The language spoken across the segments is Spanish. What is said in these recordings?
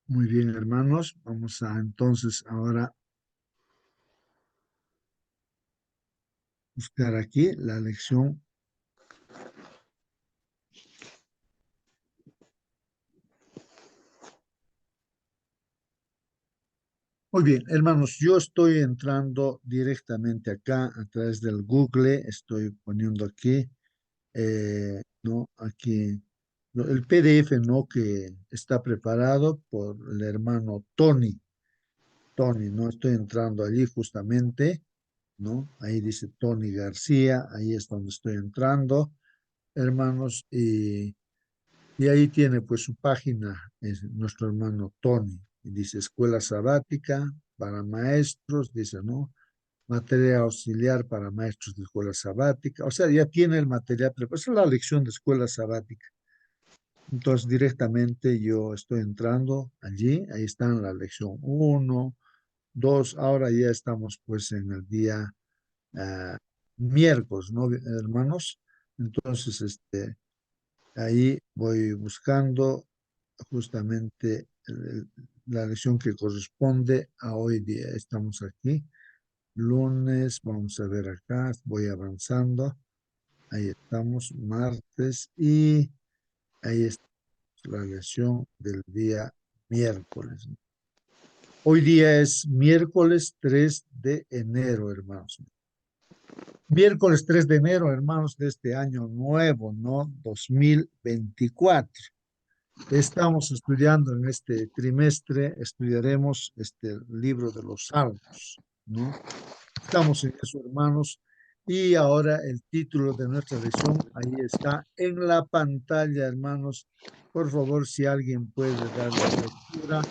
Muy bien, hermanos. Vamos a entonces ahora buscar aquí la lección. Muy bien, hermanos, yo estoy entrando directamente acá a través del Google. Estoy poniendo aquí, ¿no? Aquí, el PDF, ¿no? Que está preparado por el hermano Tony. Tony, ¿no? Estoy entrando allí justamente, ¿no? Ahí dice Tony García. Ahí es donde estoy entrando, hermanos. Y ahí tiene pues su página, es nuestro hermano Tony, y dice Escuela Sabática para maestros, dice, ¿no? Material auxiliar para maestros de escuela sabática, o sea, ya tiene el material preparado, esa es la lección de escuela sabática. Entonces, directamente yo estoy entrando allí, ahí está en la lección uno, 2, ahora ya estamos pues en el día ah, miércoles, ¿no, hermanos? Entonces, ahí voy buscando justamente la lección que corresponde a hoy día. Estamos aquí, lunes, vamos a ver acá, voy avanzando. Ahí estamos, martes, y ahí está la lección del día miércoles. Hoy día es miércoles 3 de enero, hermanos. Miércoles 3 de enero, hermanos, de este año nuevo, ¿no? 2024. Estamos estudiando en este trimestre, estudiaremos este libro de los Salmos, ¿no? Estamos en eso, hermanos. Y ahora el título de nuestra lección, ahí está en la pantalla, hermanos. Por favor, si alguien puede darle lectura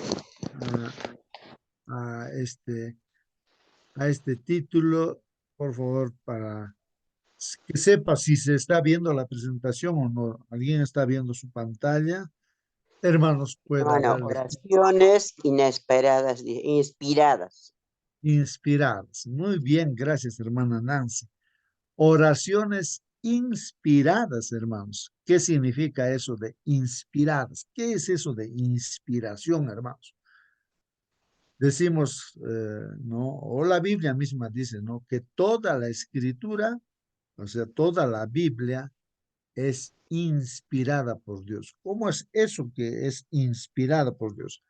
a, a este, a este título, por favor, para que sepa si se está viendo la presentación o no. ¿Alguien está viendo su pantalla? Hermanos, pueda Bueno, darle oraciones inesperadas, inspiradas. inspiradas. Muy bien, gracias, hermana Nancy. Oraciones inspiradas, hermanos. ¿Qué significa eso de inspiradas? ¿Qué es eso de inspiración, hermanos? Decimos, ¿no? O la Biblia misma dice, ¿no? Que toda la escritura, o sea, toda la Biblia es inspirada por Dios. ¿Cómo es eso que es inspirada por Dios?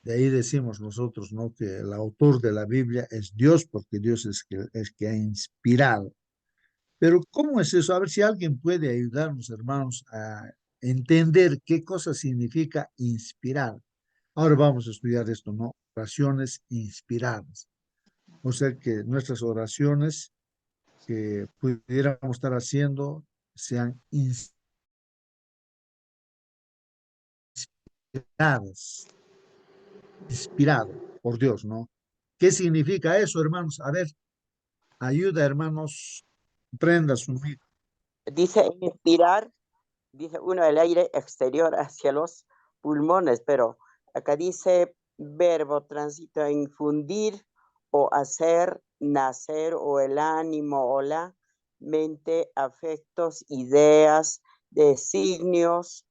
De ahí decimos nosotros, ¿no? Que el autor de la Biblia es Dios, porque Dios es que ha inspirado. Pero ¿cómo es eso? A ver si alguien puede ayudarnos, hermanos, a entender qué cosa significa inspirar. Ahora vamos a estudiar esto, ¿no? Oraciones inspiradas. O sea que nuestras oraciones que pudiéramos estar haciendo sean inspiradas, inspirado por Dios, ¿no? ¿Qué significa eso, hermanos? A ver, ayuda, hermanos, prenda su micro. Dice inspirar, dice uno el aire exterior hacia los pulmones, pero acá dice verbo tránsito infundir o hacer nacer o el ánimo o la mente, afectos, ideas, designios,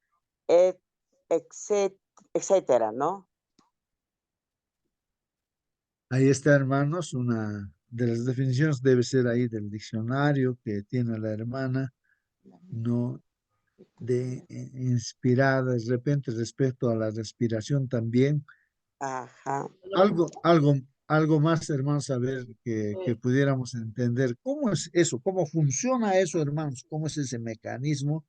et- etcétera, ¿no? Ahí está, hermanos, una de las definiciones debe ser ahí del diccionario que tiene la hermana, no de inspirada, de repente respecto a la respiración también. Ajá. Algo más, hermanos, a ver que pudiéramos entender cómo es eso, cómo funciona eso, hermanos, cómo es ese mecanismo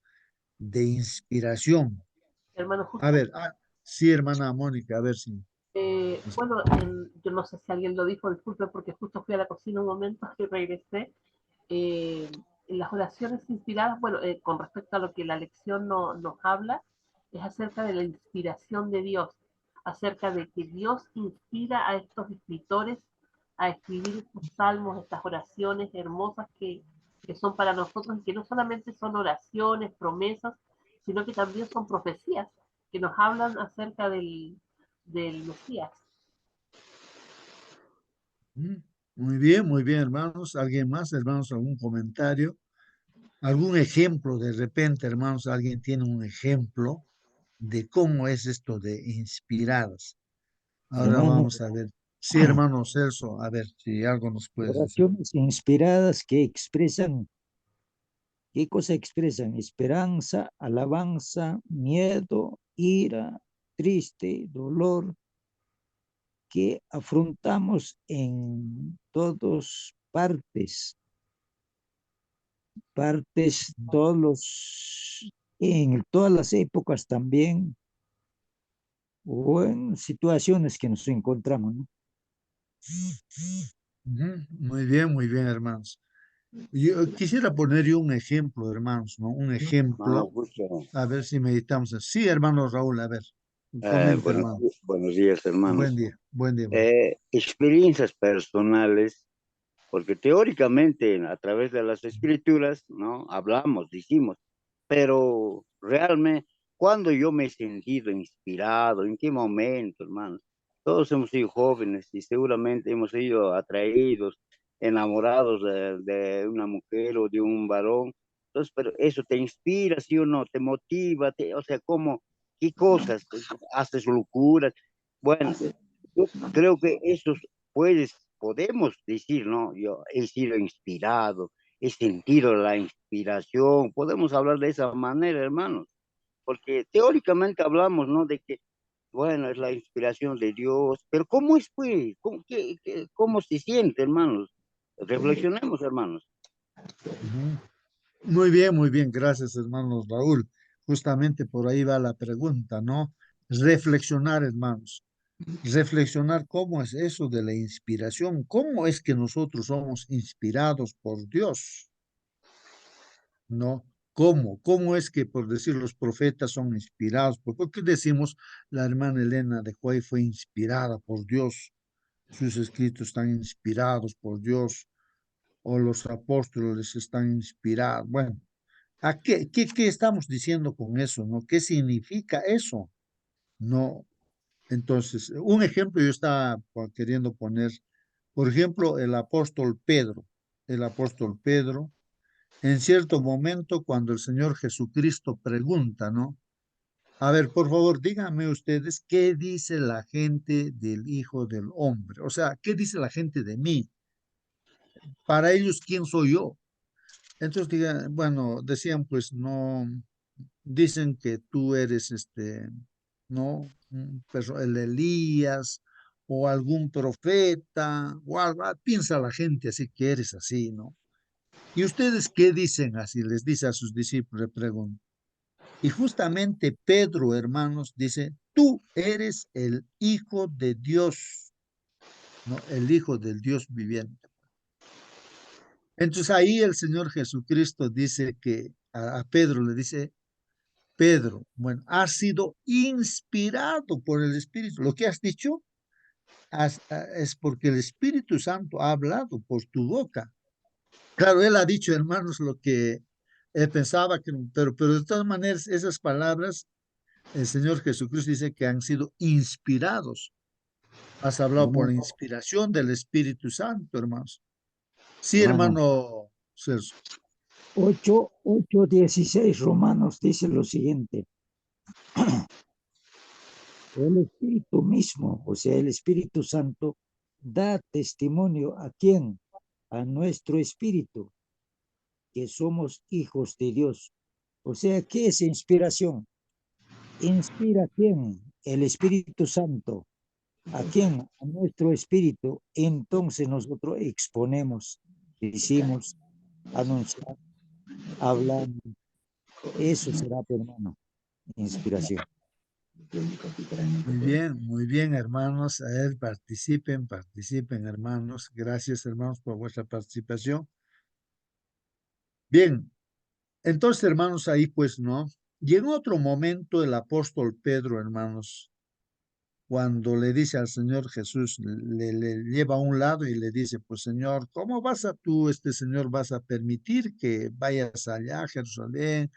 de inspiración. Hermano, A justo, ver, sí, hermana Mónica, a ver si. bueno, yo no sé si alguien lo dijo, disculpe, porque justo fui a la cocina un momento y regresé. Eh, en las oraciones inspiradas, bueno, con respecto a lo que la lección nos habla, es acerca de la inspiración de Dios, acerca de que Dios inspira a estos escritores a escribir estos salmos, estas oraciones hermosas que son para nosotros y que no solamente son oraciones, promesas, sino que también son profecías que nos hablan acerca del Mesías. Mm, muy bien, hermanos. ¿Alguien más, hermanos? ¿Algún comentario? ¿Algún ejemplo de repente, hermanos? ¿Alguien tiene un ejemplo? de cómo es esto de inspiradas. Ahora Hermano, vamos a ver. Sí, hermano Celso, a ver si algo nos puedes decir. oraciones inspiradas que expresan, ¿qué cosa expresan? Esperanza, alabanza, miedo, ira, triste, dolor, que afrontamos en todas partes, en todas las épocas también, o en situaciones que nos encontramos, ¿no? Ujú, muy bien, hermanos. Yo quisiera poner yo un ejemplo, hermanos, ¿no? Un Hermano, ejemplo, justo, a ver si meditamos. Sí, hermano Raúl, a ver, comenta, hermano. buenos días, hermanos. Buen día, hermano. Experiencias personales, porque teóricamente a través de las escrituras, ¿no? Hablamos, dijimos, pero realmente, ¿cuándo yo me he sentido inspirado? ¿En qué momento, hermanos? Todos hemos sido jóvenes y seguramente hemos sido atraídos, enamorados de una mujer o de un varón. Entonces, pero eso te inspira, ¿sí o no? Te motiva, o sea, ¿cómo? ¿Qué cosas? ¿Haces locuras? Bueno, yo creo que eso podemos decir, ¿no? Yo he sido inspirado, he sentido la inspiración, podemos hablar de esa manera, hermanos, porque teóricamente hablamos, ¿no? De que, bueno, es la inspiración de Dios, pero ¿cómo es, pues? ¿Cómo se siente, hermanos? Reflexionemos, hermanos. Ujú. Muy bien, gracias, hermanos Raúl. Justamente por ahí va la pregunta, ¿no? Reflexionar, hermanos. Reflexionar cómo es eso de la inspiración, cómo es que nosotros somos inspirados por Dios, ¿no? ¿Cómo es que, por decir, los profetas son inspirados? ¿Por qué decimos la hermana Elena de Huay fue inspirada por Dios? Sus escritos están inspirados por Dios, o los apóstoles están inspirados. Bueno, ¿qué estamos diciendo con eso, no? ¿Qué significa eso? No. Entonces, un ejemplo yo estaba queriendo poner, por ejemplo, el apóstol Pedro. El apóstol Pedro, en cierto momento, cuando el Señor Jesucristo pregunta, ¿no? A ver, por favor, díganme ustedes qué dice la gente del Hijo del Hombre. O sea, ¿qué dice la gente de mí? Para ellos, ¿quién soy yo? Entonces, bueno, decían, pues no, dicen que tú eres ¿no? El Elías o algún profeta o algo, piensa la gente así que eres así, ¿no? ¿Y ustedes qué dicen así? Les dice a sus discípulos, le pregunta. Y justamente Pedro, hermanos, dice, tú eres el Hijo de Dios, ¿no? El Hijo del Dios viviente. Entonces ahí el Señor Jesucristo dice que a Pedro le dice, Pedro, bueno, has sido inspirado por el Espíritu. Lo que has dicho es porque el Espíritu Santo ha hablado por tu boca. Claro, él ha dicho, hermanos, lo que él pensaba, pero de todas maneras, esas palabras, el Señor Jesucristo dice que han sido inspirados. Has hablado por la Hermano, inspiración del Espíritu Santo, hermanos. Sí, hermano, hermano Celso. 8:16 Romanos dice lo siguiente: el Espíritu mismo, o sea, el Espíritu Santo, da testimonio ¿a quién? A nuestro espíritu, que somos hijos de Dios. O sea, ¿qué es inspiración? ¿Inspira a quién? El Espíritu Santo. ¿A quién? A nuestro espíritu. Entonces nosotros exponemos, decimos, anunciamos, hablamos. Eso será, hermano, inspiración. Muy bien, hermanos. A ver, participen, hermanos. Gracias, hermanos, por vuestra participación. Bien, entonces, hermanos, ahí pues, ¿no? Y en otro momento el apóstol Pedro, hermanos, cuando le dice al Señor Jesús, le lleva a un lado y le dice, pues Señor, ¿cómo vas a tú, Señor, vas a permitir que vayas allá a Jerusalén,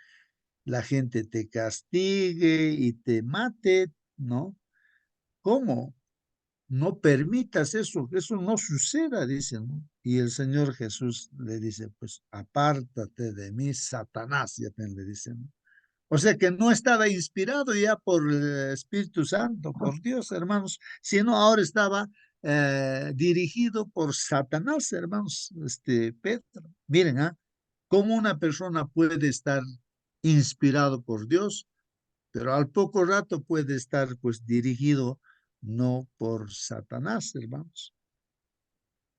la gente te castigue y te mate, ¿no? ¿Cómo? No permitas eso, que eso no suceda, dice, ¿no? Y el Señor Jesús le dice, pues apártate de mí, Satanás, ya le dice, ¿no? O sea que no estaba inspirado ya por el Espíritu Santo, por Dios, hermanos, sino ahora estaba dirigido por Satanás, hermanos, Pedro. Miren, cómo una persona puede estar inspirado por Dios, pero al poco rato puede estar pues dirigido no por Satanás, hermanos.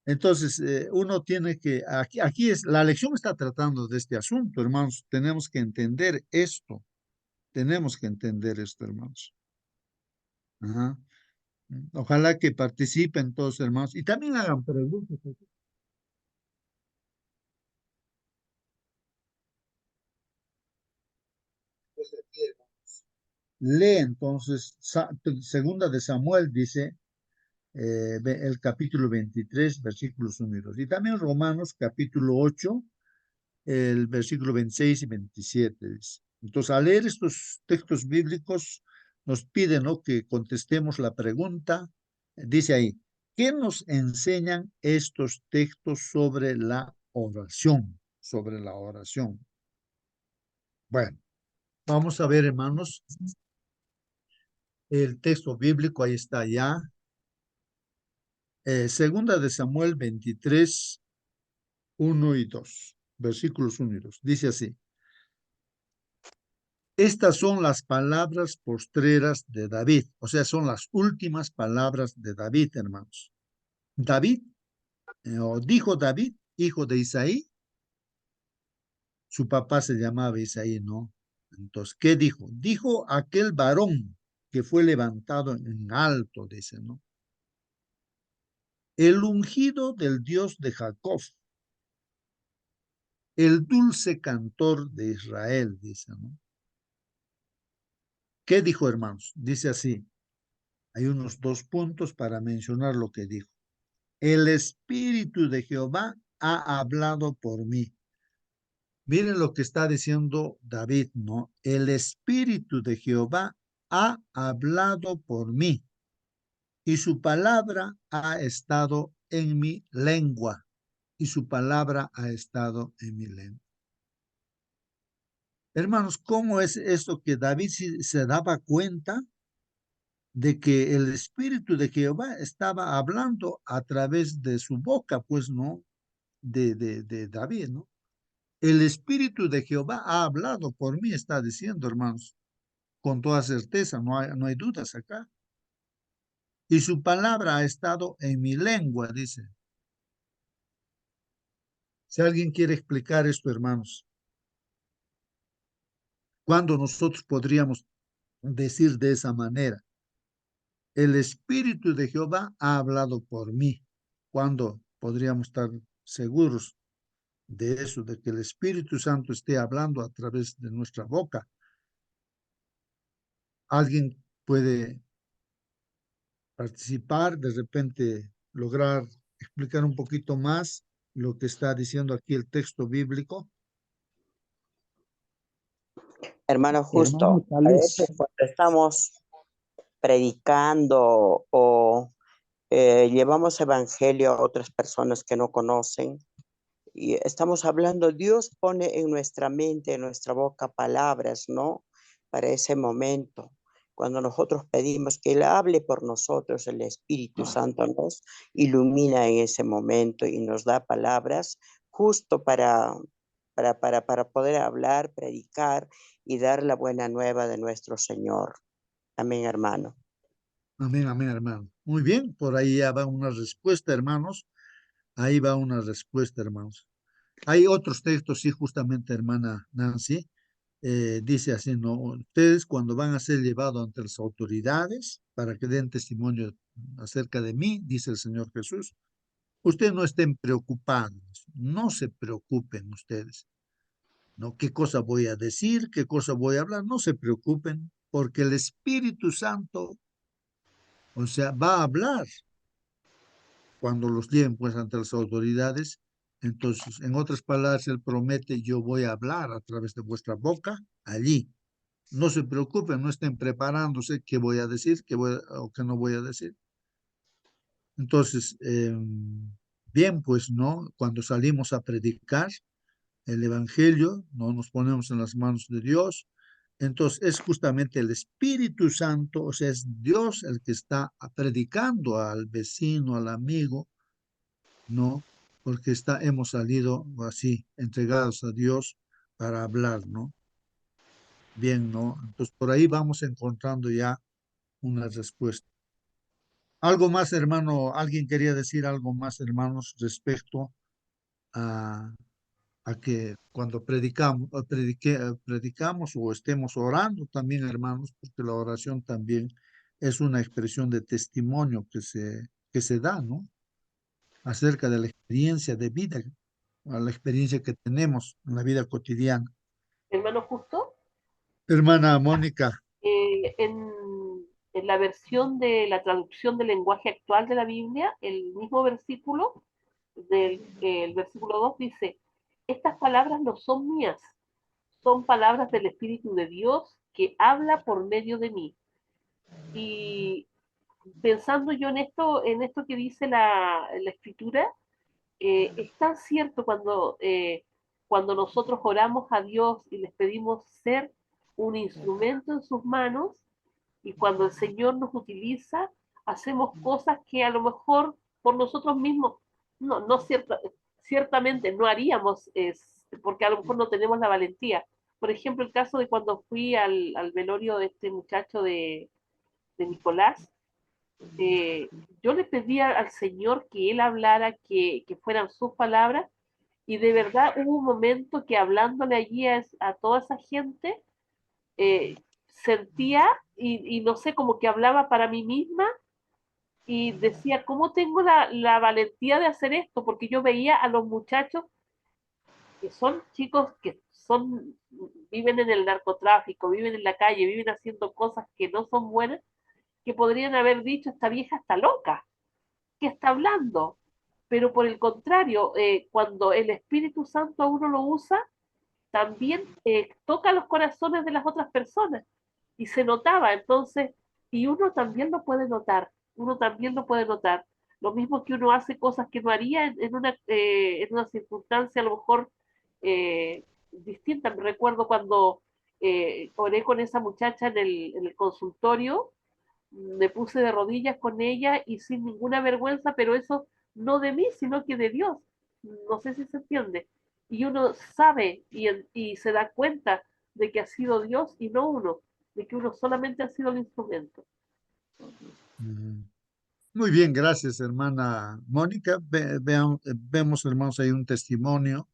Entonces, uno tiene que, aquí es, la lección está tratando de este asunto, hermanos, tenemos que entender esto. Tenemos que entender esto, hermanos. Ajá. Ojalá que participen todos, hermanos, y también hagan preguntas. Lee entonces, segunda de Samuel dice, el capítulo 23, versículos 1 y 2. Y también Romanos, capítulo 8, el versículo 26 y 27. Dice. Entonces, al leer estos textos bíblicos, nos piden, ¿no?, que contestemos la pregunta. Dice ahí, ¿qué nos enseñan estos textos sobre la oración? Sobre la oración. Bueno, vamos a ver, hermanos, el texto bíblico, ahí está ya. Segunda de Samuel 23, 1 y 2. Versículos 1 y 2. Dice así. Estas son las palabras postreras de David, o sea, son las últimas palabras de David, hermanos. David, o dijo David, hijo de Isaí, su papá se llamaba Isaí, ¿no? Entonces, ¿qué dijo? Dijo aquel varón que fue levantado en alto, dice, ¿no? El ungido del Dios de Jacob, el dulce cantor de Israel, dice, ¿no? ¿Qué dijo, hermanos? Dice así, hay unos 2 puntos para mencionar lo que dijo. El Espíritu de Jehová ha hablado por mí. Miren lo que está diciendo David, ¿no? El Espíritu de Jehová ha hablado por mí y su palabra ha estado en mi lengua. Y su palabra ha estado en mi lengua. Hermanos, ¿cómo es esto que David se daba cuenta de que el Espíritu de Jehová estaba hablando a través de su boca, pues, ¿no? De David, ¿no? El Espíritu de Jehová ha hablado por mí, está diciendo, hermanos, con toda certeza, no hay dudas acá. Y su palabra ha estado en mi lengua, dice. Si alguien quiere explicar esto, hermanos, ¿cuándo nosotros podríamos decir de esa manera? El Espíritu de Jehová ha hablado por mí. ¿Cuándo podríamos estar seguros de eso, de que el Espíritu Santo esté hablando a través de nuestra boca? ¿Alguien puede participar, de repente lograr explicar un poquito más lo que está diciendo aquí el texto bíblico? Hermano, Hermano, justo, tal a veces vez, cuando estamos predicando o llevamos evangelio a otras personas que no conocen y estamos hablando, Dios pone en nuestra mente, en nuestra boca palabras, ¿no? Para ese momento. Cuando nosotros pedimos que Él hable por nosotros, el Espíritu Santo nos ilumina en ese momento y nos da palabras justo para poder hablar, predicar y dar la buena nueva de nuestro Señor. Amén, hermano. Amén, amén, hermano. Muy bien, por ahí ya va una respuesta, hermanos. Ahí va una respuesta, hermanos. Hay otros textos, sí, justamente, hermana Nancy, dice así, ¿no? Ustedes cuando van a ser llevados ante las autoridades para que den testimonio acerca de mí, dice el Señor Jesús, ustedes no estén preocupados, no se preocupen ustedes, ¿no? ¿Qué cosa voy a decir? ¿Qué cosa voy a hablar? No se preocupen, porque el Espíritu Santo, o sea, va a hablar cuando los lleven pues ante las autoridades. Entonces, en otras palabras, Él promete, yo voy a hablar a través de vuestra boca allí. No se preocupen, no estén preparándose qué voy a decir, o qué no voy a decir. Entonces, bien, pues, ¿no? Cuando salimos a predicar el Evangelio, no nos ponemos en las manos de Dios, Entonces es justamente el Espíritu Santo, o sea, es Dios el que está predicando al vecino, al amigo, ¿no? Porque hemos salido así, entregados a Dios para hablar, ¿no? Bien, ¿no? Entonces por ahí vamos encontrando ya una respuesta. Algo más, hermano, alguien quería decir algo más, hermanos, respecto a, a que cuando predicamos o estemos orando también, hermanos, porque la oración también es una expresión de testimonio que se da, ¿no? Acerca de la experiencia de vida, a la experiencia que tenemos en la vida cotidiana. Hermano Justo, Hermana Mónica, eh, en, en la versión de la traducción del lenguaje actual de la Biblia, el mismo versículo, el versículo 2 dice, estas palabras no son mías, son palabras del Espíritu de Dios que habla por medio de mí. Y pensando yo en esto que dice la escritura, es tan cierto cuando nosotros oramos a Dios y les pedimos ser un instrumento en sus manos, y cuando el Señor nos utiliza, hacemos cosas que a lo mejor por nosotros mismos, no ciertamente no haríamos, porque a lo mejor no tenemos la valentía. Por ejemplo, el caso de cuando fui al velorio de este muchacho de Nicolás, eh, yo le pedía al Señor que Él hablara, que fueran sus palabras, y de verdad hubo un momento que hablándole allí a toda esa gente, sentía, y no sé, como que hablaba para mí misma y decía, ¿cómo tengo la valentía de hacer esto? Porque yo veía a los muchachos que son chicos viven en el narcotráfico, viven en la calle, viven haciendo cosas que no son buenas, que podrían haber dicho, esta vieja está loca, ¿qué está hablando? Pero por el contrario, cuando el Espíritu Santo a uno lo usa, también toca los corazones de las otras personas y se notaba, entonces, y uno también lo puede notar, uno también lo puede notar. Lo mismo que uno hace cosas que no haría en una circunstancia a lo mejor distinta. Me recuerdo cuando oré con esa muchacha en el consultorio, me puse de rodillas con ella y sin ninguna vergüenza, pero eso no de mí, sino que de Dios. No sé si se entiende. Y uno sabe y se da cuenta de que ha sido Dios y no uno, de que uno solamente ha sido el instrumento. mm, muy bien, gracias, hermana Mónica. Vemos, hermanos, ahí un testimonio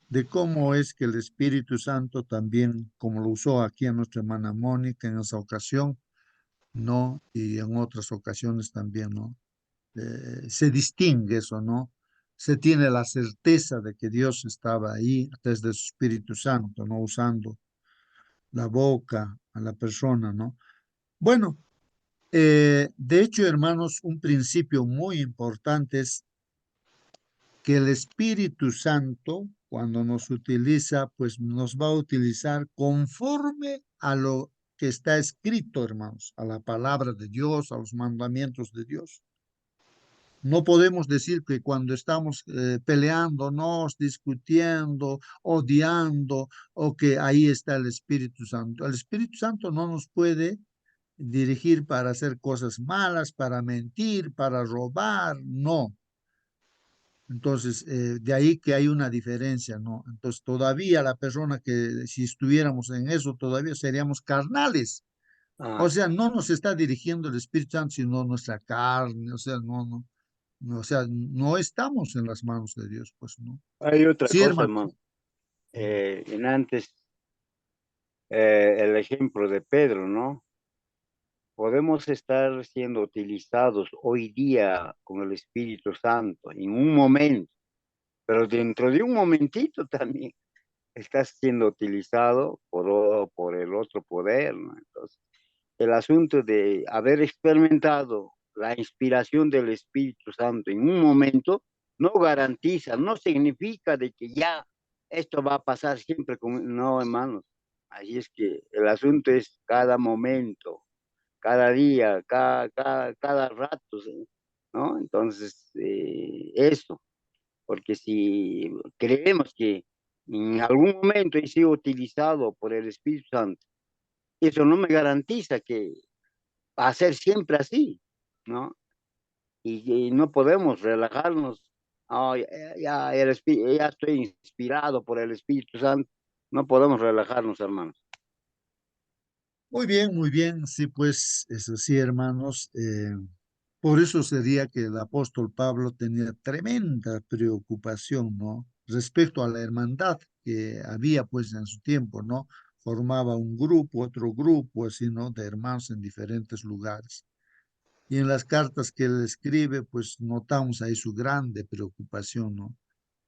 de cómo es que el Espíritu Santo también, como lo usó aquí a nuestra hermana Mónica en esa ocasión, ¿no? Y en otras ocasiones también, ¿no? Se distingue eso, ¿no? Se tiene la certeza de que Dios estaba ahí a través de su Espíritu Santo, ¿no? Usando la boca a la persona, ¿no? Bueno, de hecho, hermanos, un principio muy importante es que el Espíritu Santo, cuando nos utiliza, pues nos va a utilizar conforme a lo que está escrito, hermanos, a la palabra de Dios, a los mandamientos de Dios. No podemos decir que cuando estamos peleándonos, discutiendo, odiando, o que ahí está el Espíritu Santo. El Espíritu Santo no nos puede dirigir para hacer cosas malas, para mentir, para robar, no. Entonces, de ahí que hay una diferencia, ¿no? Entonces, todavía la persona que si estuviéramos en eso, todavía seríamos carnales. O Ah, sea, no nos está dirigiendo el Espíritu Santo, sino nuestra carne. O sea, o sea, no estamos en las manos de Dios, pues, ¿no? hay otra Sí, cosa, hermano. hermano. En antes, el ejemplo de Pedro, ¿no? Podemos estar siendo utilizados hoy día con el Espíritu Santo en un momento, pero dentro de un momentito también estás siendo utilizado por el otro poder, ¿no? Entonces, el asunto de haber experimentado la inspiración del Espíritu Santo en un momento no garantiza, no significa de que ya esto va a pasar siempre con, no, hermanos. Así es que el asunto es cada momento, cada día, cada rato, ¿sí? ¿No? Entonces, eso, porque si creemos que en algún momento he sido utilizado por el Espíritu Santo eso no me garantiza que va a ser siempre así, ¿no? Y no podemos relajarnos. Oh, ya estoy inspirado por el Espíritu Santo. No podemos relajarnos, hermanos. Muy bien, sí, pues es así, hermanos. Por eso sería que el apóstol Pablo tenía tremenda preocupación, ¿no? Respecto a la hermandad que había, pues, en su tiempo, ¿no? Formaba un grupo, otro grupo, así, ¿no? De hermanos en diferentes lugares. Y en las cartas que él escribe, pues, notamos ahí su grande preocupación, ¿no?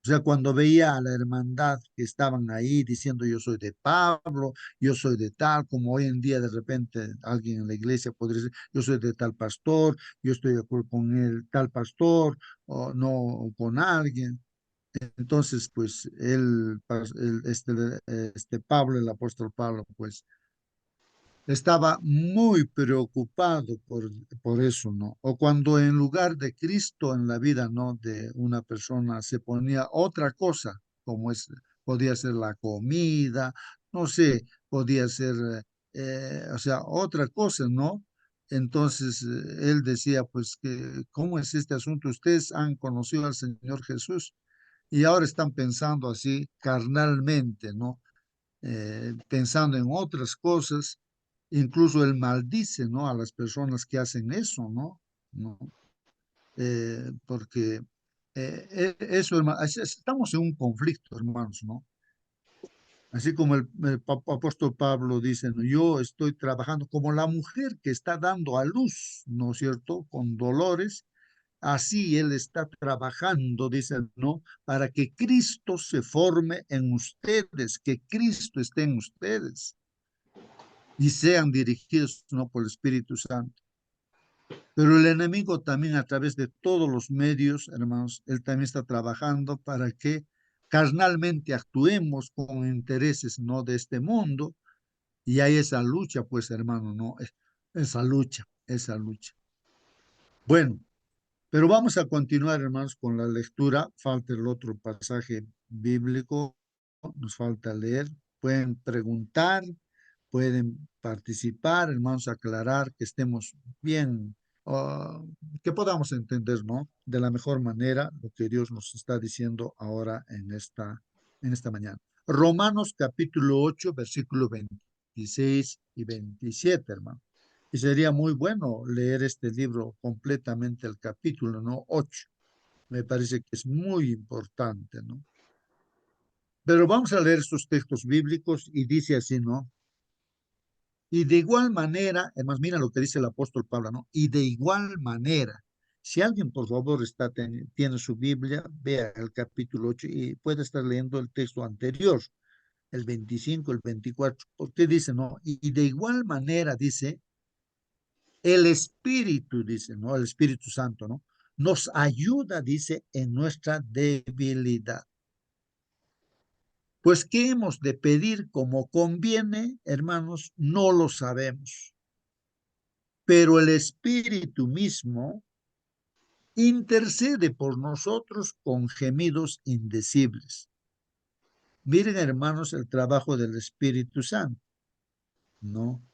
O sea, cuando veía a la hermandad que estaban ahí diciendo yo soy de Pablo, yo soy de tal, como hoy en día de repente alguien en la iglesia podría decir yo soy de tal pastor, yo estoy de acuerdo con el tal pastor, o no con alguien. Entonces, pues este Pablo, el apóstol Pablo, pues estaba muy preocupado por eso, ¿no? O cuando en lugar de Cristo en la vida, ¿no? De una persona se ponía otra cosa, como podía ser la comida, no sé, podía ser, o sea, otra cosa, ¿no? Entonces, él decía, pues, que, ¿cómo es este asunto? Ustedes han conocido al Señor Jesús y ahora están pensando así carnalmente, ¿no? Pensando en otras cosas, incluso él maldice, ¿no? A las personas que hacen eso, ¿no? ¿No? Porque eso, estamos en un conflicto, hermanos, ¿no? Así como el apóstol Pablo dice, ¿no? Yo estoy trabajando como la mujer que está dando a luz, ¿no es cierto? Con dolores, así él está trabajando, dice, ¿no? Para que Cristo se forme en ustedes, que Cristo esté en ustedes y sean dirigidos, ¿no? Por el Espíritu Santo. Pero el enemigo también a través de todos los medios, hermanos, él también está trabajando para que carnalmente actuemos con intereses, ¿no? De este mundo. Y hay esa lucha, pues, hermano, ¿no? Esa lucha, esa lucha. Bueno, pero vamos a continuar, hermanos, con la lectura. Falta el otro pasaje bíblico, nos falta leer. Pueden preguntar, pueden participar, hermanos, aclarar, que estemos bien, que podamos entender, ¿no? De la mejor manera lo que Dios nos está diciendo ahora en esta mañana. Romanos capítulo 8, versículo 26 y 27, hermano. Y sería muy bueno leer este libro completamente, el capítulo, ¿no? 8. Me parece que es muy importante, ¿no? Pero vamos a leer estos textos bíblicos y dice así, ¿no? Y de igual manera, además, mira lo que dice el apóstol Pablo, ¿no? Y de igual manera, si alguien, por favor, tiene su Biblia, vea el capítulo 8 y puede estar leyendo el texto anterior, el 25, el 24, porque dice, ¿no? Y de igual manera, dice, el Espíritu, dice, ¿no? El Espíritu Santo, ¿no? Nos ayuda, dice, en nuestra debilidad. Pues, ¿qué hemos de pedir como conviene, hermanos? No lo sabemos. Pero el Espíritu mismo intercede por nosotros con gemidos indecibles. Miren, hermanos, el trabajo del Espíritu Santo, ¿no?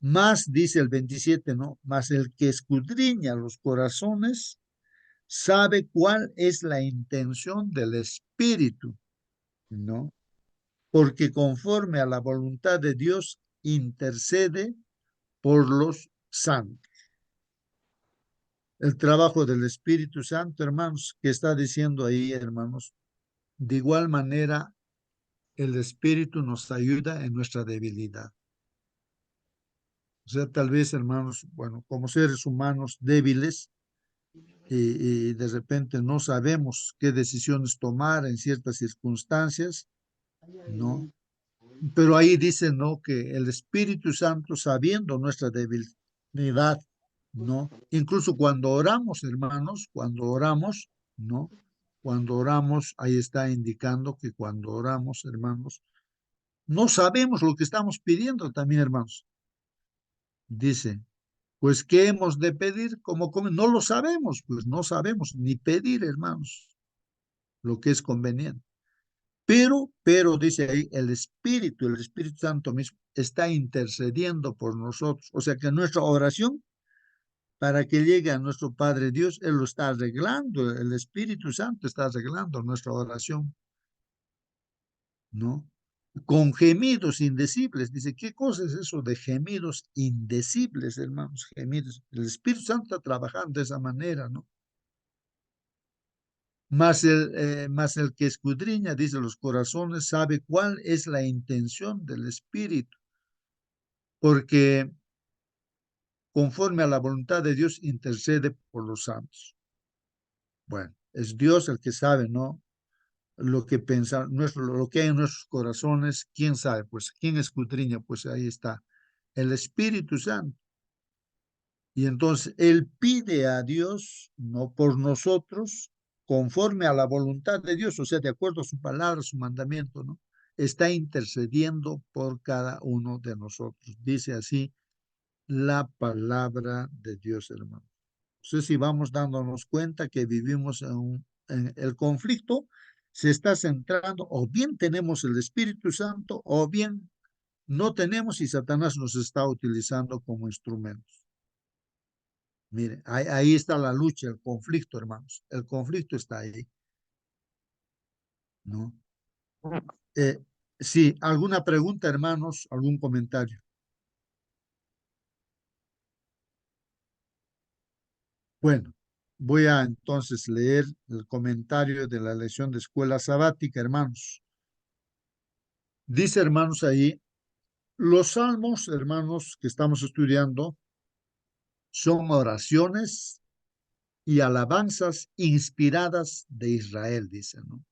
Más, dice el 27, ¿no? Más el que escudriña los corazones sabe cuál es la intención del Espíritu, ¿no? Porque conforme a la voluntad de Dios intercede por los santos. El trabajo del Espíritu Santo, hermanos, que está diciendo ahí, hermanos, de igual manera el Espíritu nos ayuda en nuestra debilidad. O sea, tal vez, hermanos, bueno, como seres humanos débiles, y de repente no sabemos qué decisiones tomar en ciertas circunstancias, ¿no? Pero ahí dice, ¿no? Que el Espíritu Santo, sabiendo nuestra debilidad, ¿no? Incluso cuando oramos, hermanos, cuando oramos, ¿no? Cuando oramos, ahí está indicando que cuando oramos, hermanos, no sabemos lo que estamos pidiendo también, hermanos. Dice, pues, ¿qué hemos de pedir? No lo sabemos, pues no sabemos ni pedir, hermanos, lo que es conveniente. Pero dice ahí, el Espíritu Santo mismo está intercediendo por nosotros. O sea que nuestra oración, para que llegue a nuestro Padre Dios, Él lo está arreglando, el Espíritu Santo está arreglando nuestra oración, ¿no? Con gemidos indecibles. Dice, ¿qué cosa es eso de gemidos indecibles, hermanos? Gemidos. El Espíritu Santo está trabajando de esa manera, ¿no? Más el que escudriña, dice, los corazones, sabe cuál es la intención del Espíritu, porque conforme a la voluntad de Dios intercede por los santos. Bueno, es Dios el que sabe, ¿no? Lo que pensa, lo que hay en nuestros corazones, ¿quién sabe? Pues, ¿quién escudriña? Pues ahí está, el Espíritu Santo. Y entonces Él pide a Dios, no por nosotros, conforme a la voluntad de Dios, o sea, de acuerdo a su palabra, su mandamiento, ¿no? Está intercediendo por cada uno de nosotros. Dice así la palabra de Dios, hermano. Entonces, si vamos dándonos cuenta que vivimos en el conflicto, se está centrando, o bien tenemos el Espíritu Santo, o bien no tenemos y Satanás nos está utilizando como instrumentos. Mire, ahí está la lucha, el conflicto, hermanos. El conflicto está ahí, ¿no? Eh, sí, ¿alguna pregunta, hermanos? ¿Algún comentario? Bueno, voy a entonces leer el comentario de la lección de escuela sabática, hermanos. Dice, hermanos, ahí, los salmos, hermanos, que estamos estudiando, son oraciones y alabanzas inspiradas de Israel, dice, ¿no?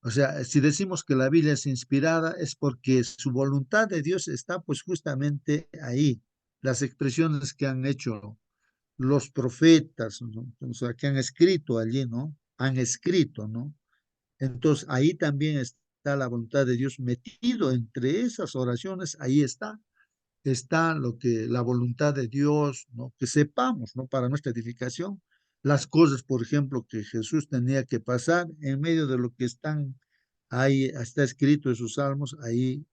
O sea, si decimos que la Biblia es inspirada, es porque su voluntad de Dios está pues justamente ahí. Las expresiones que han hecho los profetas, ¿no? O sea, que han escrito allí, ¿no? Han escrito, ¿no? Entonces, ahí también está la voluntad de Dios metido entre esas oraciones, ahí está lo que la voluntad de Dios, ¿no? Que sepamos, ¿no? Para nuestra edificación, las cosas, por ejemplo, que Jesús tenía que pasar en medio de lo que están ahí, está escrito en sus salmos, ahí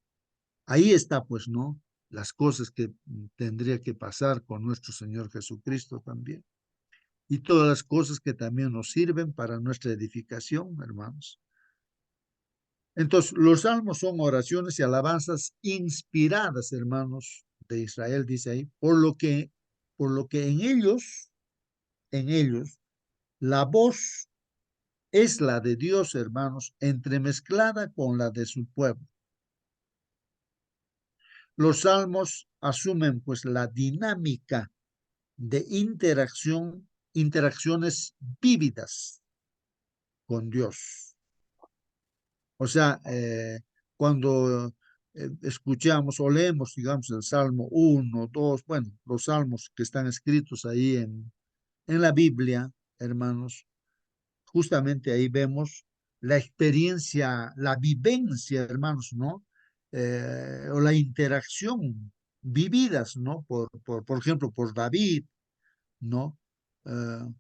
está, pues, ¿no? Las cosas que tendría que pasar con nuestro Señor Jesucristo también. Y todas las cosas que también nos sirven para nuestra edificación, hermanos. Entonces, los salmos son oraciones y alabanzas inspiradas, hermanos, de Israel, dice ahí, por lo que en ellos, la voz es la de Dios, hermanos, entremezclada con la de su pueblo. Los salmos asumen, pues, la dinámica de interacciones vívidas con Dios. O sea, cuando escuchamos o leemos, digamos, el Salmo 1, 2, bueno, los salmos que están escritos ahí en la Biblia, hermanos, justamente ahí vemos la experiencia, la vivencia, hermanos, ¿no? O la interacción vividas, ¿no? Por ejemplo, por David, ¿no?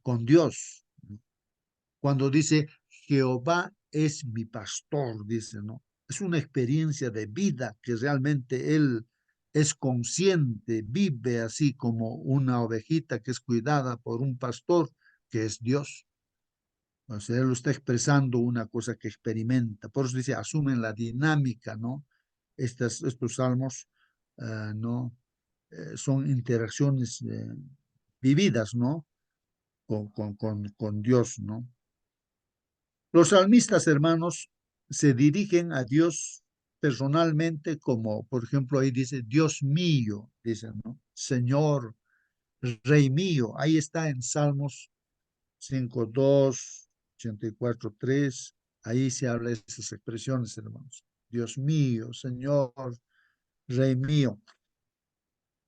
Con Dios. Cuando dice, Jehová es mi pastor, dice, ¿no? Es una experiencia de vida que realmente él es consciente, vive así como una ovejita que es cuidada por un pastor que es Dios. O sea, él lo está expresando una cosa que experimenta. Por eso dice, asumen la dinámica, ¿no? Estos salmos, ¿no? Son interacciones vividas, ¿no? Con Dios, ¿no? Los salmistas, hermanos, se dirigen a Dios personalmente como, por ejemplo, ahí dice, Dios mío, dicen, ¿no? Señor, Rey mío. Ahí está en Salmos 5:2, 84:3. Ahí se habla de esas expresiones, hermanos. Dios mío, Señor, Rey mío.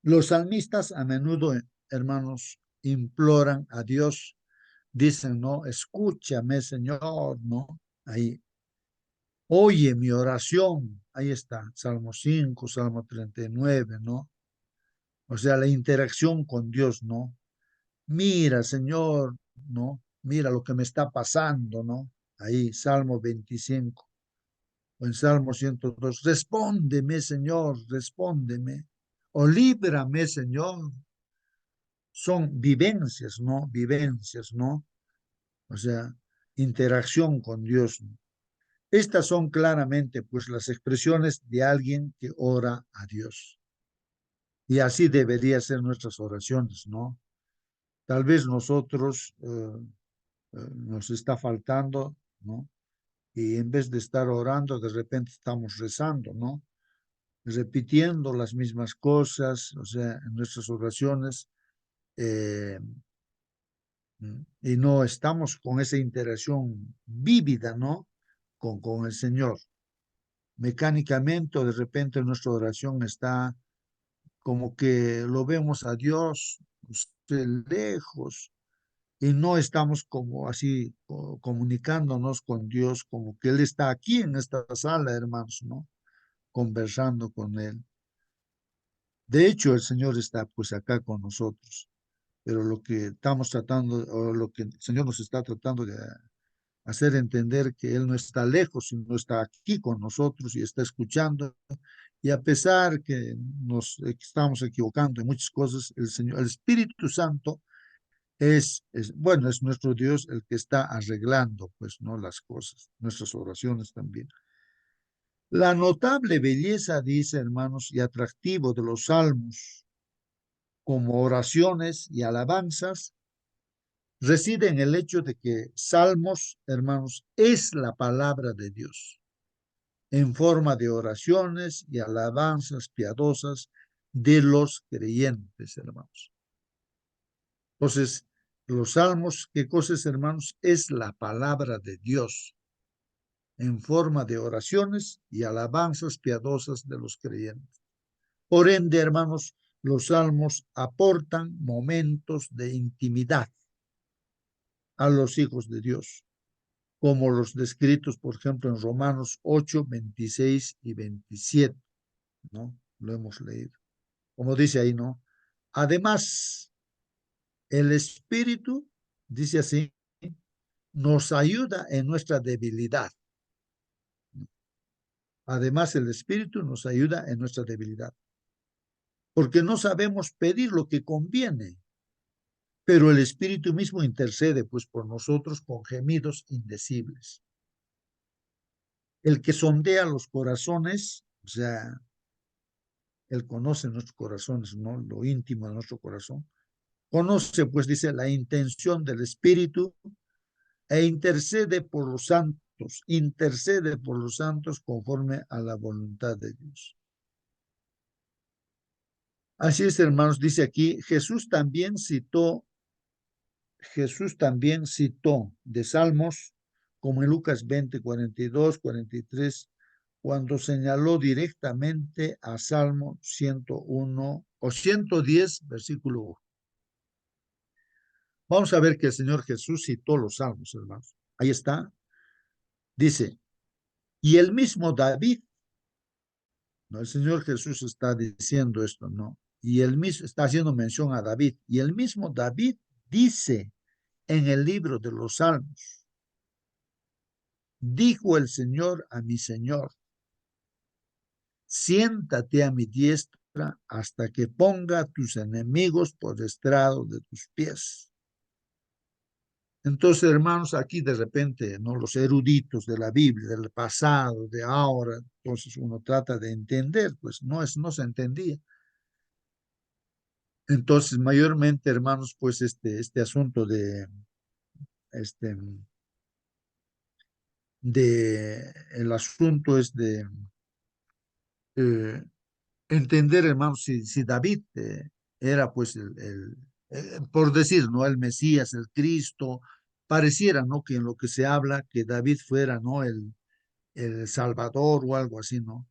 Los salmistas a menudo, hermanos, imploran a Dios, dicen, ¿no? Escúchame, Señor, ¿no? Ahí. Oye mi oración. Ahí está, Salmo 5, Salmo 39, ¿no? O sea, la interacción con Dios, ¿no? Mira, Señor, ¿no? Mira lo que me está pasando, ¿no? ahí, Salmo 25, o en Salmo 102, respóndeme, Señor, respóndeme, o líbrame, Señor. Son vivencias, ¿no? Vivencias, ¿no? O sea, interacción con Dios, ¿no? Estas son claramente, pues, las expresiones de alguien que ora a Dios. Y así deberían ser nuestras oraciones, ¿no? Tal vez nosotros nos está faltando, ¿no? Y en vez de estar orando, de repente estamos rezando, ¿no? Repitiendo las mismas cosas, o sea, en nuestras oraciones, eh, y no estamos con esa interacción vívida, ¿no? Con el Señor. Mecánicamente, o de repente nuestra oración está como que lo vemos a Dios usted lejos y no estamos como así comunicándonos con Dios, como que Él está aquí en esta sala, hermanos, ¿no? Conversando con Él. De hecho, el Señor está pues acá con nosotros, pero lo que estamos tratando, o lo que el Señor nos está tratando de hacer entender que Él no está lejos, sino está aquí con nosotros y está escuchando. Y a pesar que nos estamos equivocando en muchas cosas, el Señor, el Espíritu Santo bueno, es nuestro Dios el que está arreglando, pues, ¿no? Las cosas, nuestras oraciones también. La notable belleza, dice, hermanos, y atractivo de los salmos como oraciones y alabanzas reside en el hecho de que salmos, hermanos, es la palabra de Dios en forma de oraciones y alabanzas piadosas de los creyentes, hermanos. Entonces, los salmos, ¿qué cosas, hermanos? Es la palabra de Dios en forma de oraciones y alabanzas piadosas de los creyentes. Por ende, hermanos, los salmos aportan momentos de intimidad a los hijos de Dios, como los descritos, por ejemplo, en Romanos 8, 26 y 27, ¿no? Lo hemos leído. Como dice ahí, ¿no? Además, el Espíritu, dice así, nos ayuda en nuestra debilidad. Además, el Espíritu nos ayuda en nuestra debilidad, porque no sabemos pedir lo que conviene, pero el Espíritu mismo intercede, pues, por nosotros con gemidos indecibles. El que sondea los corazones, o sea, Él conoce nuestros corazones, ¿no? Lo íntimo de nuestro corazón. Conoce, pues, dice, la intención del Espíritu e intercede por los santos conforme a la voluntad de Dios. Así es, hermanos, dice aquí, Jesús también citó de Salmos, como en Lucas 20, 42, 43, cuando señaló directamente a Salmo 101 o 110, versículo 1. Vamos a ver que el Señor Jesús citó los salmos, hermanos. Ahí está. Dice, y el mismo David, no, el Señor Jesús está diciendo esto, ¿no? Y él mismo está haciendo mención a David. Y el mismo David dice en el libro de los Salmos, dijo el Señor a mi Señor, siéntate a mi diestra hasta que ponga a tus enemigos por estrado de tus pies. Entonces, hermanos, aquí de repente, ¿no? Los eruditos de la Biblia, del pasado, de ahora, entonces uno trata de entender, pues no se entendía. Entonces, mayormente, hermanos, pues este asunto el asunto es de entender, hermanos, si David era pues por decir, ¿no? El Mesías, el Cristo, pareciera, ¿no? Que en lo que se habla, que David fuera, ¿no? El Salvador o algo así, ¿no? O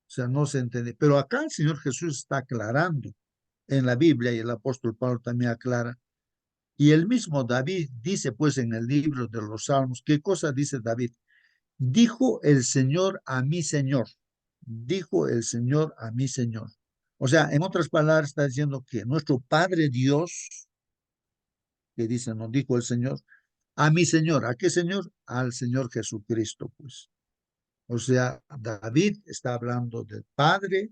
sea, no se entiende. Pero acá el Señor Jesús está aclarando en la Biblia y el apóstol Pablo también aclara. Y el mismo David dice pues en el libro de los Salmos, ¿qué cosa dice David? Dijo el Señor a mi Señor. Dijo el Señor a mi Señor. O sea, en otras palabras está diciendo que nuestro Padre Dios, que dice, nos dijo el Señor, A mi Señor. ¿A qué Señor? Al Señor Jesucristo, pues. O sea, David está hablando del Padre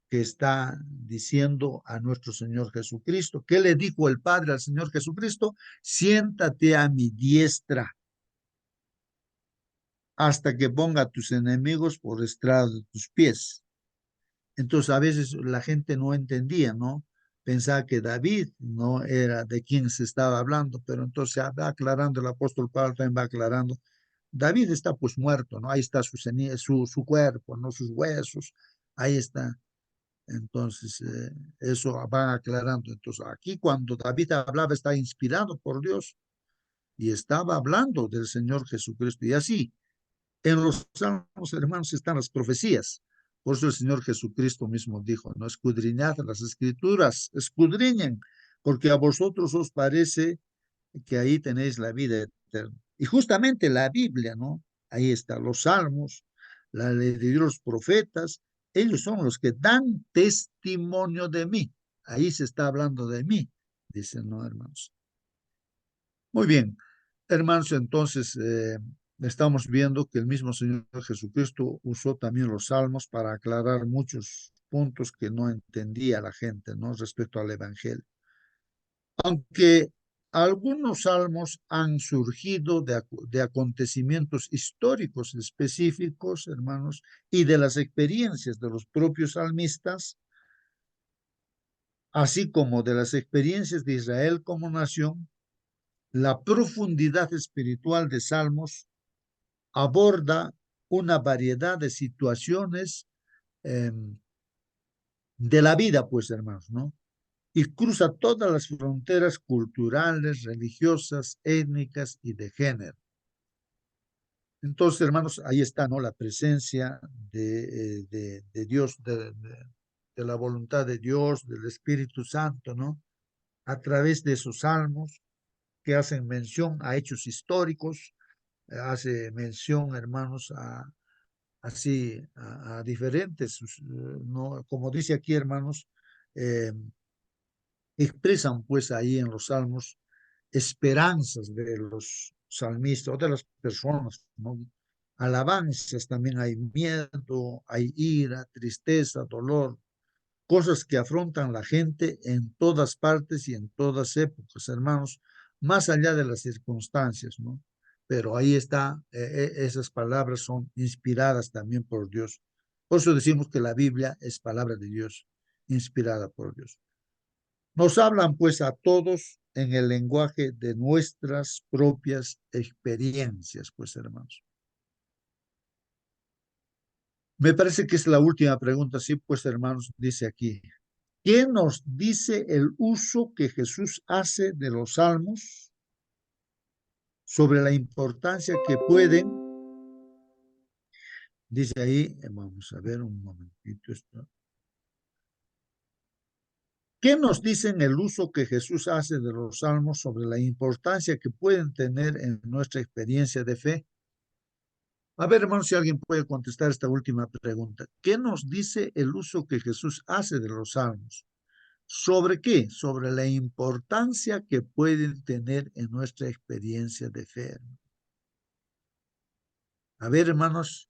que está diciendo a nuestro Señor Jesucristo. ¿Qué le dijo el Padre al Señor Jesucristo? Siéntate a mi diestra hasta que ponga a tus enemigos por estrado de tus pies. Entonces a veces la gente no entendía, ¿no? Pensaba que David no era de quien se estaba hablando, pero entonces va aclarando, el apóstol Pablo también va aclarando. David está pues muerto, ¿no? Ahí está su cuerpo, ¿no? Sus huesos, ahí está. Entonces, eso va aclarando. Entonces, aquí cuando David hablaba, está inspirado por Dios y estaba hablando del Señor Jesucristo. Y así, en los salmos, hermanos, están las profecías. Por eso el Señor Jesucristo mismo dijo, no escudriñad las escrituras, escudriñen, porque a vosotros os parece que ahí tenéis la vida eterna. Y justamente la Biblia, ¿no? Ahí está, los salmos, la ley de Dios, los profetas, ellos son los que dan testimonio de mí. Ahí se está hablando de mí, dicen, ¿no, hermanos? Muy bien, hermanos, entonces estamos viendo que el mismo Señor Jesucristo usó también los salmos para aclarar muchos puntos que no entendía la gente, ¿no? Respecto al Evangelio. Aunque algunos salmos han surgido de acontecimientos históricos específicos, hermanos, y de las experiencias de los propios salmistas, así como de las experiencias de Israel como nación, la profundidad espiritual de salmos aborda una variedad de situaciones eh, de la vida, pues, hermanos, ¿no? Y cruza todas las fronteras culturales, religiosas, étnicas y de género. Entonces, hermanos, ahí está, ¿no? La presencia de Dios, de la voluntad de Dios, del Espíritu Santo, ¿no? A través de esos salmos que hacen mención a hechos históricos, hace mención, hermanos, a diferentes, ¿no? Como dice aquí, hermanos, eh, expresan pues ahí en los salmos esperanzas de los salmistas o de las personas, ¿no? Alabanzas, también hay miedo, hay ira, tristeza, dolor, cosas que afrontan la gente en todas partes y en todas épocas, hermanos, más allá de las circunstancias, ¿no? Pero ahí está, esas palabras son inspiradas también por Dios. Por eso decimos que la Biblia es palabra de Dios, inspirada por Dios. Nos hablan pues a todos en el lenguaje de nuestras propias experiencias, pues hermanos. Me parece que es la última pregunta, sí, pues hermanos, dice aquí. ¿Qué nos dice el uso que Jesús hace de los salmos sobre la importancia que pueden? Dice ahí, vamos a ver un momentito esto. ¿Qué nos dicen el uso que Jesús hace de los salmos sobre la importancia que pueden tener en nuestra experiencia de fe? A ver, hermanos, si alguien puede contestar esta última pregunta. ¿Qué nos dice el uso que Jesús hace de los salmos? ¿Sobre qué? Sobre la importancia que pueden tener en nuestra experiencia de fe. A ver, hermanos,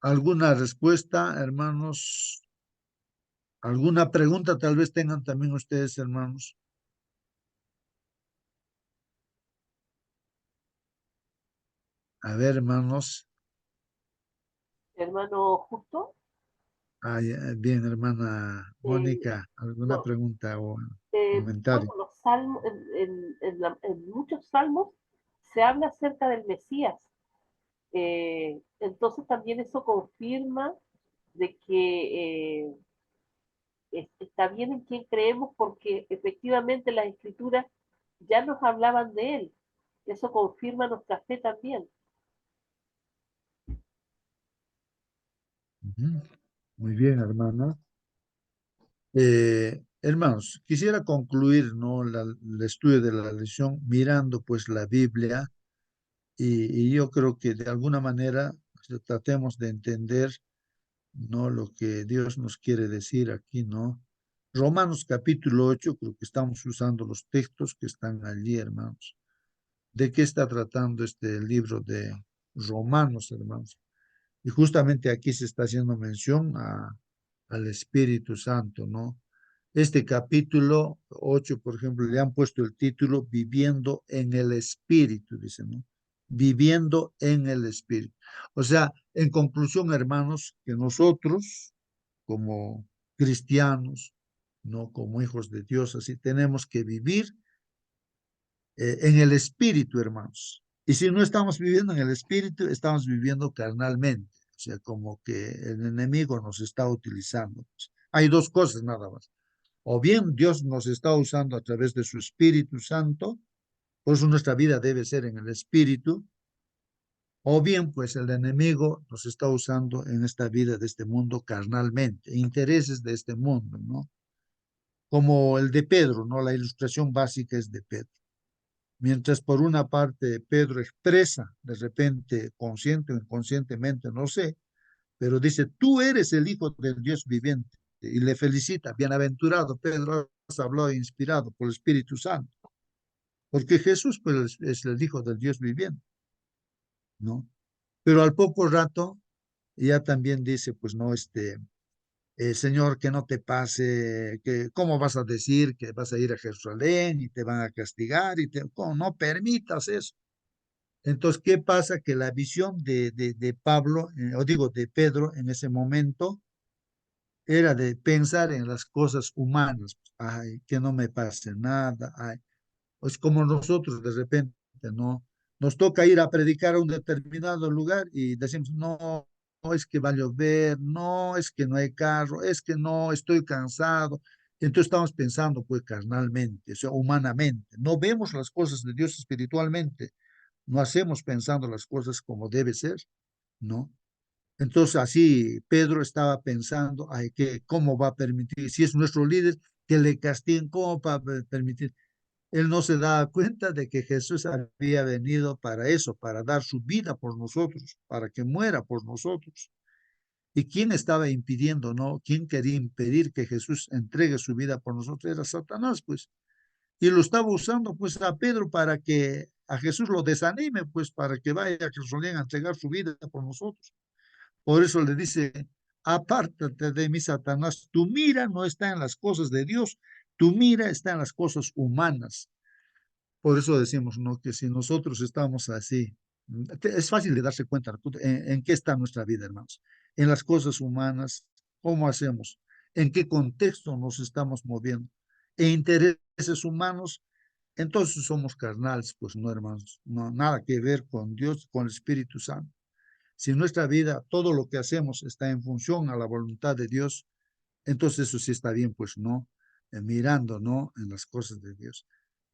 ¿alguna respuesta, hermanos? ¿Alguna pregunta tal vez tengan también ustedes, hermanos? A ver, hermanos. Hermano Justo, Bien, hermana eh, Mónica, ¿alguna no, pregunta o bueno, comentario? los salmos, en muchos salmos se habla acerca del Mesías. Entonces también eso confirma de que está bien en quien creemos porque efectivamente las escrituras ya nos hablaban de él. Eso confirma nuestra fe también. Muy bien, hermana. Hermanos, quisiera concluir, ¿no? El estudio de la lección mirando pues la Biblia y yo creo que de alguna manera pues, tratemos de entender, ¿no? Lo que Dios nos quiere decir aquí, ¿no? Romanos capítulo 8, creo que estamos usando los textos que están allí, hermanos. ¿De qué está tratando este libro de Romanos, hermanos? Y justamente aquí se está haciendo mención al Espíritu Santo, ¿no? Este capítulo 8, por ejemplo, le han puesto el título Viviendo en el Espíritu, dice, ¿no? Viviendo en el Espíritu. O sea, en conclusión, hermanos, que nosotros, como cristianos, no como hijos de Dios, así tenemos que vivir en el Espíritu, hermanos. Y si no estamos viviendo en el Espíritu, estamos viviendo carnalmente. O sea, como que el enemigo nos está utilizando. Hay dos cosas nada más. O bien Dios nos está usando a través de su Espíritu Santo, por eso nuestra vida debe ser en el Espíritu, o bien pues el enemigo nos está usando en esta vida de este mundo carnalmente, intereses de este mundo, ¿no? Como el de Pedro, ¿no? La ilustración básica es de Pedro. Mientras por una parte Pedro expresa de repente, consciente o inconscientemente, no sé, pero dice, tú eres el Hijo del Dios viviente. Y le felicita, bienaventurado Pedro, has hablado inspirado por el Espíritu Santo. Porque Jesús pues, es el Hijo del Dios viviente, ¿no? Pero al poco rato ya también dice, pues no, Señor, que no te pase, que cómo vas a decir que vas a ir a Jerusalén y te van a castigar y ¿cómo? No permitas eso. Entonces, ¿qué pasa? Que la visión de Pablo, o digo de Pedro en ese momento, era de pensar en las cosas humanas. Ay, que no me pase nada. Ay, es como nosotros de repente, ¿no? Nos toca ir a predicar a un determinado lugar y decimos, no, no es que va a llover, no es que no hay carro, es que no, estoy cansado. Entonces estamos pensando pues carnalmente, o sea, humanamente. No vemos las cosas de Dios espiritualmente, no hacemos pensando las cosas como debe ser, ¿no? Entonces así Pedro estaba pensando, ay, que cómo va a permitir, si es nuestro líder, que le castiguen, cómo va a permitir. Él no se daba cuenta de que Jesús había venido para eso, para dar su vida por nosotros, para que muera por nosotros. ¿Y quién estaba impidiendo, no? ¿Quién quería impedir que Jesús entregue su vida por nosotros? Era Satanás, pues. Y lo estaba usando, pues, a Pedro para que a Jesús lo desanime, pues, para que vaya a Jerusalén a entregar su vida por nosotros. Por eso le dice, apártate de mí, Satanás, tu mira no está en las cosas de Dios, tu mira está en las cosas humanas. Por eso decimos, ¿no? Que si nosotros estamos así, es fácil de darse cuenta en qué está nuestra vida, hermanos. En las cosas humanas, ¿cómo hacemos? ¿En qué contexto nos estamos moviendo? En intereses humanos, entonces somos carnales, pues no, hermanos. No, nada que ver con Dios, con el Espíritu Santo. Si nuestra vida, todo lo que hacemos está en función a la voluntad de Dios, entonces eso sí está bien, pues no, mirando, ¿no? En las cosas de Dios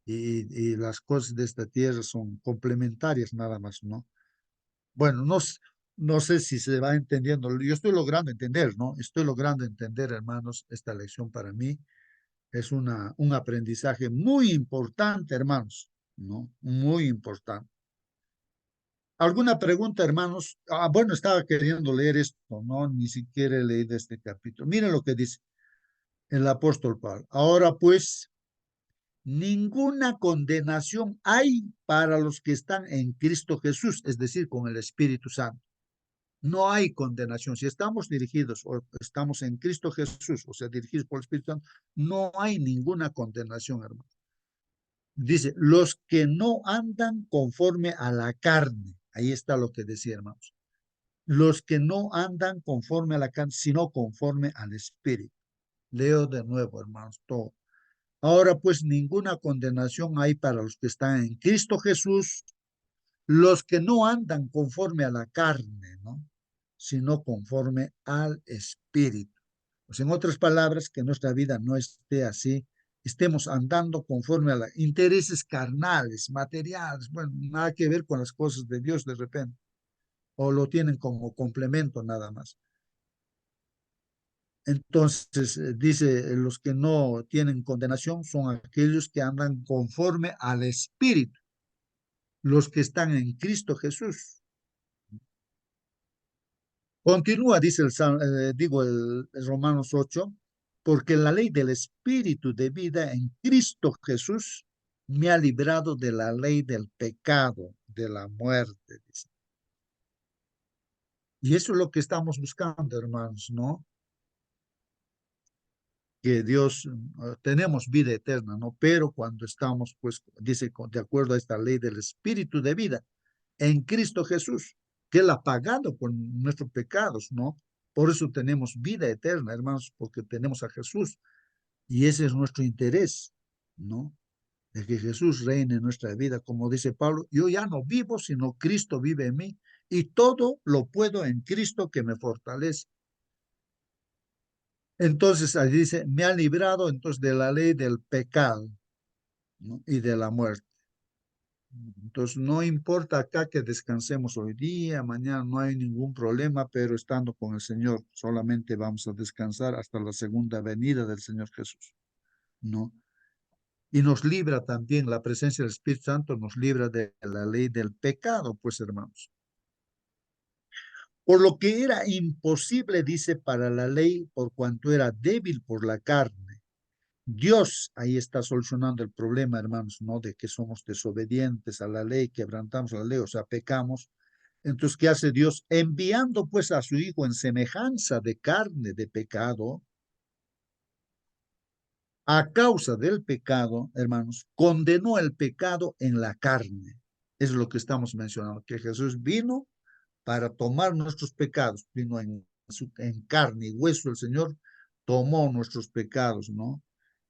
y las cosas de esta tierra son complementarias nada más, ¿no? Bueno, no sé si se va entendiendo, yo estoy logrando entender, ¿no? Estoy logrando entender, hermanos, esta lección para mí es un aprendizaje muy importante, hermanos, ¿no? Muy importante. ¿Alguna pregunta, hermanos? Bueno, estaba queriendo leer esto, ¿no? Ni siquiera he leído este capítulo. Miren lo que dice el apóstol Pablo. Ahora pues, ninguna condenación hay para los que están en Cristo Jesús, es decir, con el Espíritu Santo. No hay condenación. Si estamos dirigidos o estamos en Cristo Jesús, o sea, dirigidos por el Espíritu Santo, no hay ninguna condenación, hermano. Dice, los que no andan conforme a la carne. Ahí está lo que decía, hermanos. Los que no andan conforme a la carne, sino conforme al Espíritu. Leo de nuevo, hermanos, todo. Ahora pues ninguna condenación hay para los que están en Cristo Jesús, los que no andan conforme a la carne, ¿no? Sino conforme al Espíritu. Pues en otras palabras, que nuestra vida no esté así, estemos andando conforme a los intereses carnales, materiales, bueno, nada que ver con las cosas de Dios de repente, o lo tienen como complemento nada más. Entonces, dice, los que no tienen condenación son aquellos que andan conforme al Espíritu, los que están en Cristo Jesús. Continúa, dice el Romanos 8, porque la ley del espíritu de vida en Cristo Jesús me ha librado de la ley del pecado, de la muerte, dice. Y eso es lo que estamos buscando, hermanos, ¿no? Que Dios, tenemos vida eterna, ¿no? Pero cuando estamos, pues, dice, de acuerdo a esta ley del espíritu de vida, en Cristo Jesús, que Él ha pagado por nuestros pecados, ¿no? Por eso tenemos vida eterna, hermanos, porque tenemos a Jesús. Y ese es nuestro interés, ¿no? De que Jesús reine en nuestra vida. Como dice Pablo, yo ya no vivo, sino Cristo vive en mí. Y todo lo puedo en Cristo que me fortalece. Entonces, ahí dice, me ha librado entonces de la ley del pecado, ¿no? Y de la muerte. Entonces, no importa acá que descansemos hoy día, mañana, no hay ningún problema, pero estando con el Señor, solamente vamos a descansar hasta la segunda venida del Señor Jesús, ¿no? Y nos libra también, la presencia del Espíritu Santo nos libra de la ley del pecado, pues hermanos. Por lo que era imposible, dice, para la ley, por cuanto era débil por la carne. Dios ahí está solucionando el problema, hermanos, ¿no? De que somos desobedientes a la ley, quebrantamos la ley, o sea, pecamos. Entonces, ¿qué hace Dios? Enviando pues a su Hijo en semejanza de carne de pecado, a causa del pecado, hermanos, condenó el pecado en la carne. Es lo que estamos mencionando, que Jesús vino para tomar nuestros pecados, vino en carne y hueso el Señor, tomó nuestros pecados, ¿no?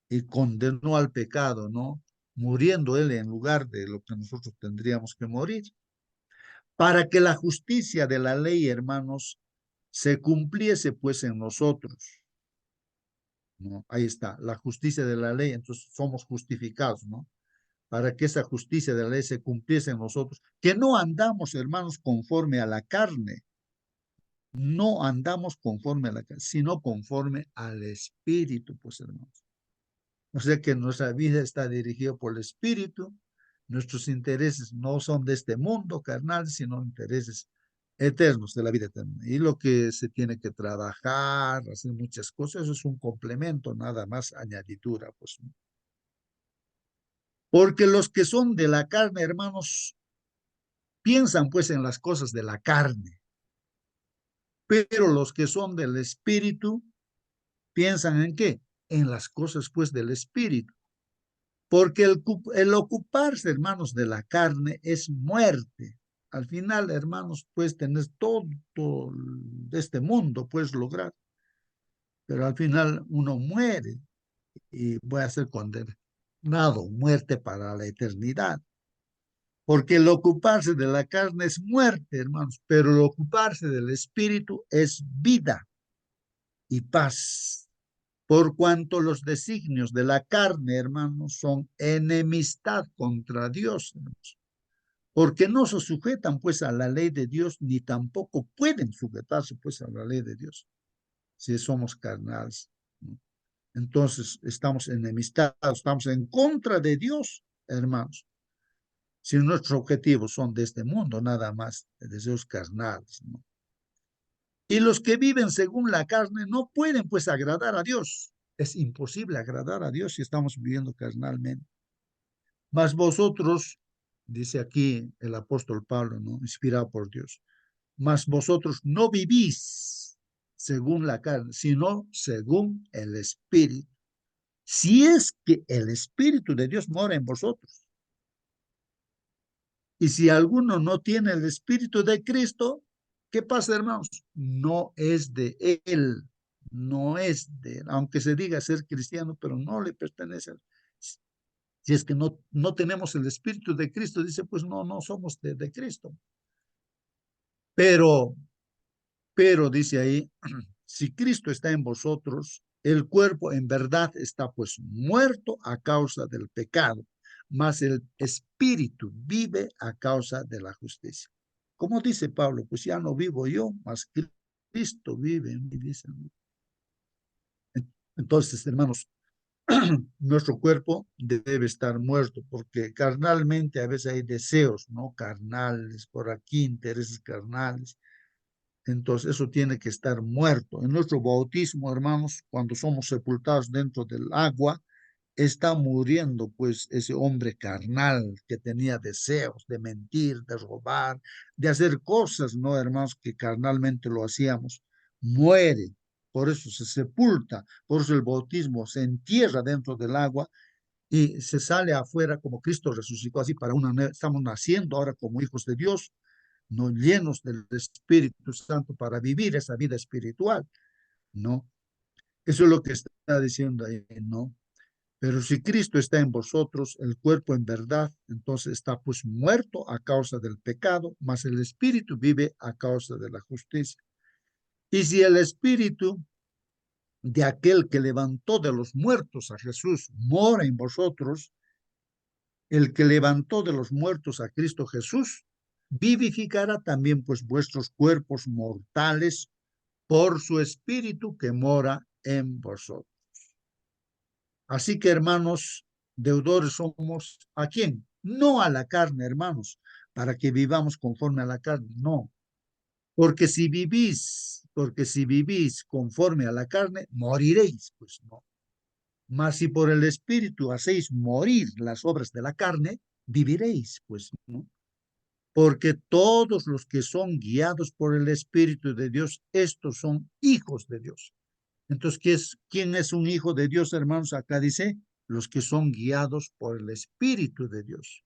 Y condenó al pecado, ¿no? Muriendo Él en lugar de lo que nosotros tendríamos que morir. Para que la justicia de la ley, hermanos, se cumpliese pues en nosotros, ¿no? Ahí está, la justicia de la ley, entonces somos justificados, ¿no? Para que esa justicia de la ley se cumpliese en nosotros, que no andamos, hermanos, conforme a la carne, no andamos conforme a la carne, sino conforme al Espíritu, pues hermanos. O sea que nuestra vida está dirigida por el Espíritu, nuestros intereses no son de este mundo carnal, sino intereses eternos de la vida eterna. Y lo que se tiene que trabajar, hacer muchas cosas, eso es un complemento, nada más añadidura, pues. Porque los que son de la carne, hermanos, piensan pues en las cosas de la carne, pero los que son del Espíritu, piensan en qué? En las cosas pues del Espíritu. Porque el ocuparse, hermanos, de la carne es muerte. Al final, hermanos, pues tenés todo este mundo, puedes lograr, pero al final uno muere y voy a ser condenado, muerte para la eternidad. Porque el ocuparse de la carne es muerte, hermanos, pero el ocuparse del espíritu es vida y paz. Por cuanto los designios de la carne, hermanos, son enemistad contra Dios, hermanos, porque no se sujetan pues a la ley de Dios, ni tampoco pueden sujetarse pues a la ley de Dios, si somos carnales, ¿no? Entonces estamos enemistados, estamos en contra de Dios, hermanos. Si nuestros objetivos son de este mundo, nada más de deseos carnales, ¿no? Y los que viven según la carne no pueden pues agradar a Dios. Es imposible agradar a Dios si estamos viviendo carnalmente. Mas vosotros, dice aquí el apóstol Pablo, ¿no? Inspirado por Dios, mas vosotros no vivís según la carne, sino según el Espíritu. Si es que el Espíritu de Dios mora en vosotros. Y si alguno no tiene el Espíritu de Cristo, ¿qué pasa, hermanos? No es de él, no es de él, aunque se diga ser cristiano, pero no le pertenece. Si es que no tenemos el Espíritu de Cristo, dice, pues no somos de Cristo. Pero dice ahí, si Cristo está en vosotros, el cuerpo en verdad está pues muerto a causa del pecado, mas el espíritu vive a causa de la justicia. Como dice Pablo, pues ya no vivo yo, mas Cristo vive en mí, dice. Entonces, hermanos, nuestro cuerpo debe estar muerto, porque carnalmente a veces hay deseos, ¿no? Carnales, por aquí, intereses carnales. Entonces eso tiene que estar muerto. En nuestro bautismo, hermanos, cuando somos sepultados dentro del agua, está muriendo pues ese hombre carnal que tenía deseos de mentir, de robar, de hacer cosas, ¿no, hermanos? Que carnalmente lo hacíamos. Muere, por eso se sepulta, por eso el bautismo se entierra dentro del agua y se sale afuera como Cristo resucitó así para una nueva, estamos naciendo ahora como hijos de Dios, no llenos del Espíritu Santo para vivir esa vida espiritual, ¿no? Eso es lo que está diciendo ahí, ¿no? Pero si Cristo está en vosotros, el cuerpo en verdad, entonces está pues muerto a causa del pecado, mas el Espíritu vive a causa de la justicia. Y si el Espíritu de aquel que levantó de los muertos a Jesús mora en vosotros, el que levantó de los muertos a Cristo Jesús, vivificará también pues vuestros cuerpos mortales por su Espíritu que mora en vosotros. Así que, hermanos, deudores somos ¿a quién? No a la carne, hermanos, para que vivamos conforme a la carne, no. Porque si vivís conforme a la carne, moriréis, pues no. Mas si por el Espíritu hacéis morir las obras de la carne, viviréis, pues no. Porque todos los que son guiados por el Espíritu de Dios, estos son hijos de Dios. Entonces, ¿quién es un hijo de Dios, hermanos? Acá dice, los que son guiados por el Espíritu de Dios.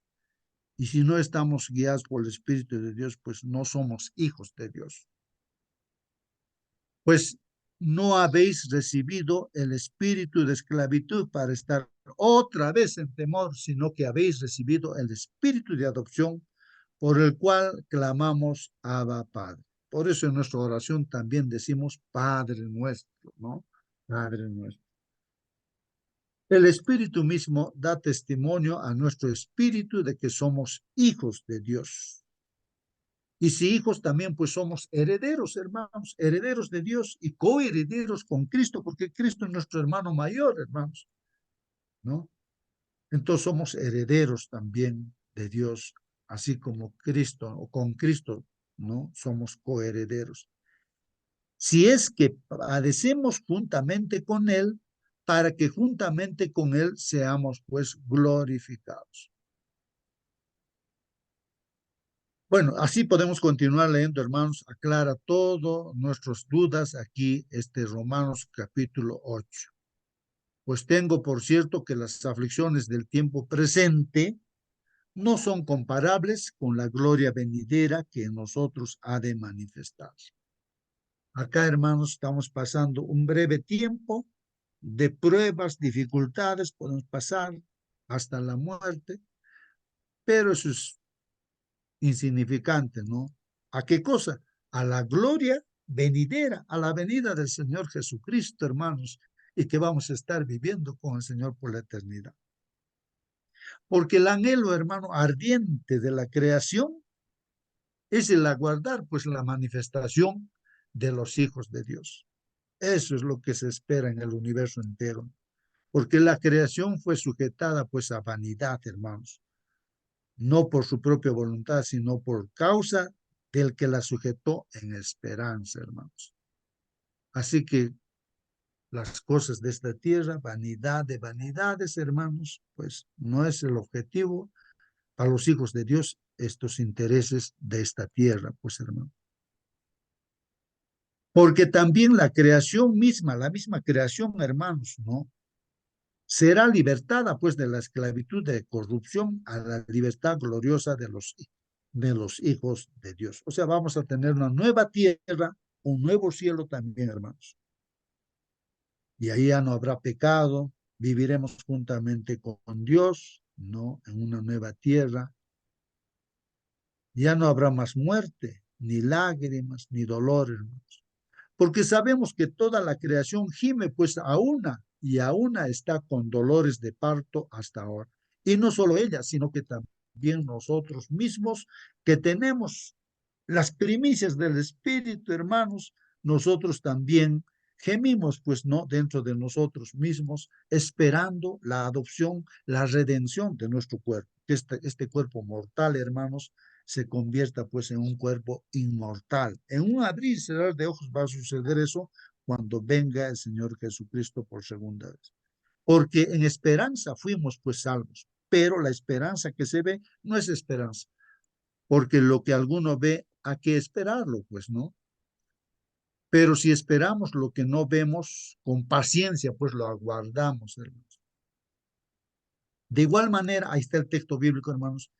Y si no estamos guiados por el Espíritu de Dios, pues no somos hijos de Dios. Pues no habéis recibido el espíritu de esclavitud para estar otra vez en temor, sino que habéis recibido el espíritu de adopción por el cual clamamos Abba Padre. Por eso en nuestra oración también decimos Padre nuestro, ¿no? Padre nuestro. El Espíritu mismo da testimonio a nuestro espíritu de que somos hijos de Dios. Y si hijos también, pues somos herederos, hermanos, herederos de Dios y coherederos con Cristo, porque Cristo es nuestro hermano mayor, hermanos, ¿no? Entonces somos herederos también de Dios, así como Cristo, o con Cristo, ¿no? Somos coherederos. Si es que padecemos juntamente con Él, para que juntamente con Él seamos, pues, glorificados. Bueno, así podemos continuar leyendo, hermanos. Aclara todas nuestras dudas aquí, Romanos capítulo 8. Pues tengo por cierto que las aflicciones del tiempo presente no son comparables con la gloria venidera que en nosotros ha de manifestarse. Acá, hermanos, estamos pasando un breve tiempo de pruebas, dificultades, podemos pasar hasta la muerte, pero eso es insignificante, ¿no? ¿A qué cosa? A la gloria venidera, a la venida del Señor Jesucristo, hermanos, y que vamos a estar viviendo con el Señor por la eternidad. Porque el anhelo, hermano, ardiente de la creación es el aguardar, pues, la manifestación de los hijos de Dios. Eso es lo que se espera en el universo entero, porque la creación fue sujetada, pues, a vanidad, hermanos, no por su propia voluntad, sino por causa del que la sujetó en esperanza, hermanos. Así que las cosas de esta tierra, vanidad de vanidades, hermanos, pues no es el objetivo para los hijos de Dios, estos intereses de esta tierra, pues, hermano. Porque también la creación misma, la misma creación, hermanos, ¿no? Será libertada, pues, de la esclavitud de corrupción a la libertad gloriosa de los hijos de Dios. O sea, vamos a tener una nueva tierra, un nuevo cielo también, hermanos. Y ahí ya no habrá pecado, viviremos juntamente con Dios, ¿no? En una nueva tierra. Ya no habrá más muerte, ni lágrimas, ni dolor, hermanos. Porque sabemos que toda la creación gime pues a una y a una está con dolores de parto hasta ahora. Y no solo ella, sino que también nosotros mismos que tenemos las primicias del Espíritu, hermanos, nosotros también gemimos, pues no, dentro de nosotros mismos, esperando la adopción, la redención de nuestro cuerpo. Este cuerpo mortal, hermanos, se convierta pues en un cuerpo inmortal. En un abrir y cerrar de ojos va a suceder eso cuando venga el Señor Jesucristo por segunda vez. Porque en esperanza fuimos pues salvos, pero la esperanza que se ve no es esperanza, porque lo que alguno ve, hay que esperarlo, pues, ¿no? Pero si esperamos lo que no vemos, con paciencia, pues lo aguardamos, hermanos. De igual manera, ahí está el texto bíblico, hermanos.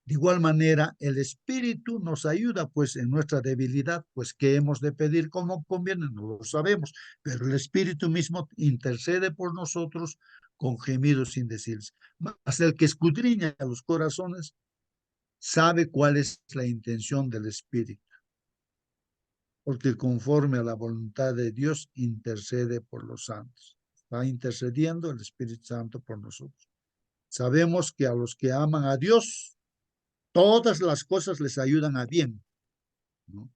De igual manera, el Espíritu nos ayuda, pues, en nuestra debilidad, pues, ¿qué hemos de pedir como conviene? No lo sabemos, pero el Espíritu mismo intercede por nosotros con gemidos indecibles. Mas el que escudriña los corazones sabe cuál es la intención del Espíritu, porque conforme a la voluntad de Dios intercede por los santos. Está intercediendo el Espíritu Santo por nosotros. Sabemos que a los que aman a Dios, todas las cosas les ayudan a bien, ¿no?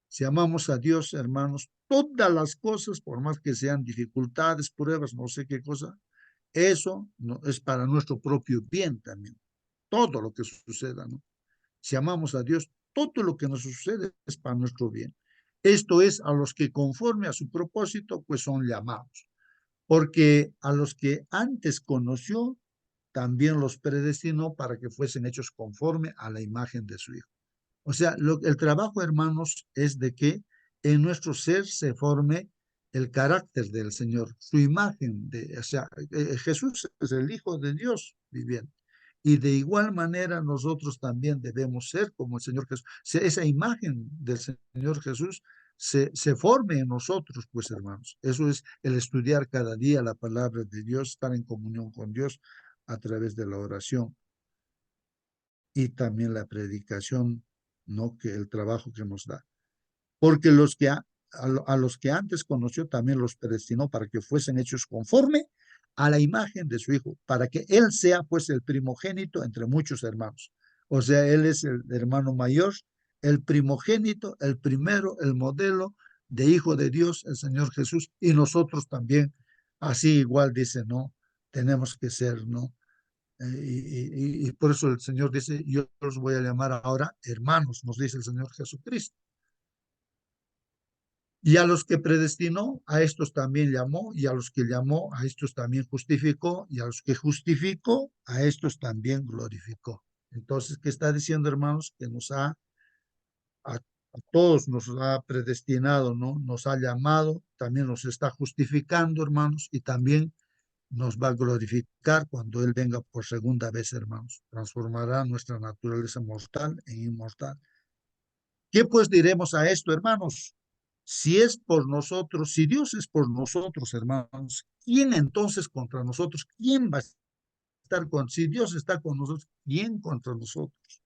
Si amamos a Dios, hermanos, todas las cosas, por más que sean dificultades, pruebas, no sé qué cosa, eso no, es para nuestro propio bien también. Todo lo que suceda, ¿no? Si amamos a Dios, todo lo que nos sucede es para nuestro bien. Esto es a los que conforme a su propósito, pues son llamados. Porque a los que antes conoció, también los predestinó para que fuesen hechos conforme a la imagen de su Hijo. O sea, el trabajo, hermanos, es de que en nuestro ser se forme el carácter del Señor, su imagen. O sea, Jesús es el Hijo de Dios viviente. Y de igual manera nosotros también debemos ser como el Señor Jesús. Esa imagen del Señor Jesús se forme en nosotros, pues hermanos. Eso es el estudiar cada día la palabra de Dios, estar en comunión con Dios a través de la oración y también la predicación, ¿no? Que el trabajo que nos da. Porque a los que antes conoció también los predestinó para que fuesen hechos conforme a la imagen de su Hijo, para que Él sea pues el primogénito entre muchos hermanos. O sea, Él es el hermano mayor, el primogénito, el primero, el modelo de Hijo de Dios, el Señor Jesús, y nosotros también, así igual dice, ¿no? Tenemos que ser, ¿no? Y por eso el Señor dice, yo los voy a llamar ahora hermanos, nos dice el Señor Jesucristo. Y a los que predestinó, a estos también llamó, y a los que llamó, a estos también justificó, y a los que justificó, a estos también glorificó. Entonces, ¿qué está diciendo, hermanos? Que a todos nos ha predestinado, ¿no? Nos ha llamado, también nos está justificando, hermanos, y también nos va a glorificar cuando Él venga por segunda vez, hermanos. Transformará nuestra naturaleza mortal en inmortal. ¿Qué pues diremos a esto, hermanos? Si es por nosotros, si Dios es por nosotros, hermanos, ¿quién entonces contra nosotros? ¿Quién va a estar con? Si Dios está con nosotros, ¿quién contra nosotros?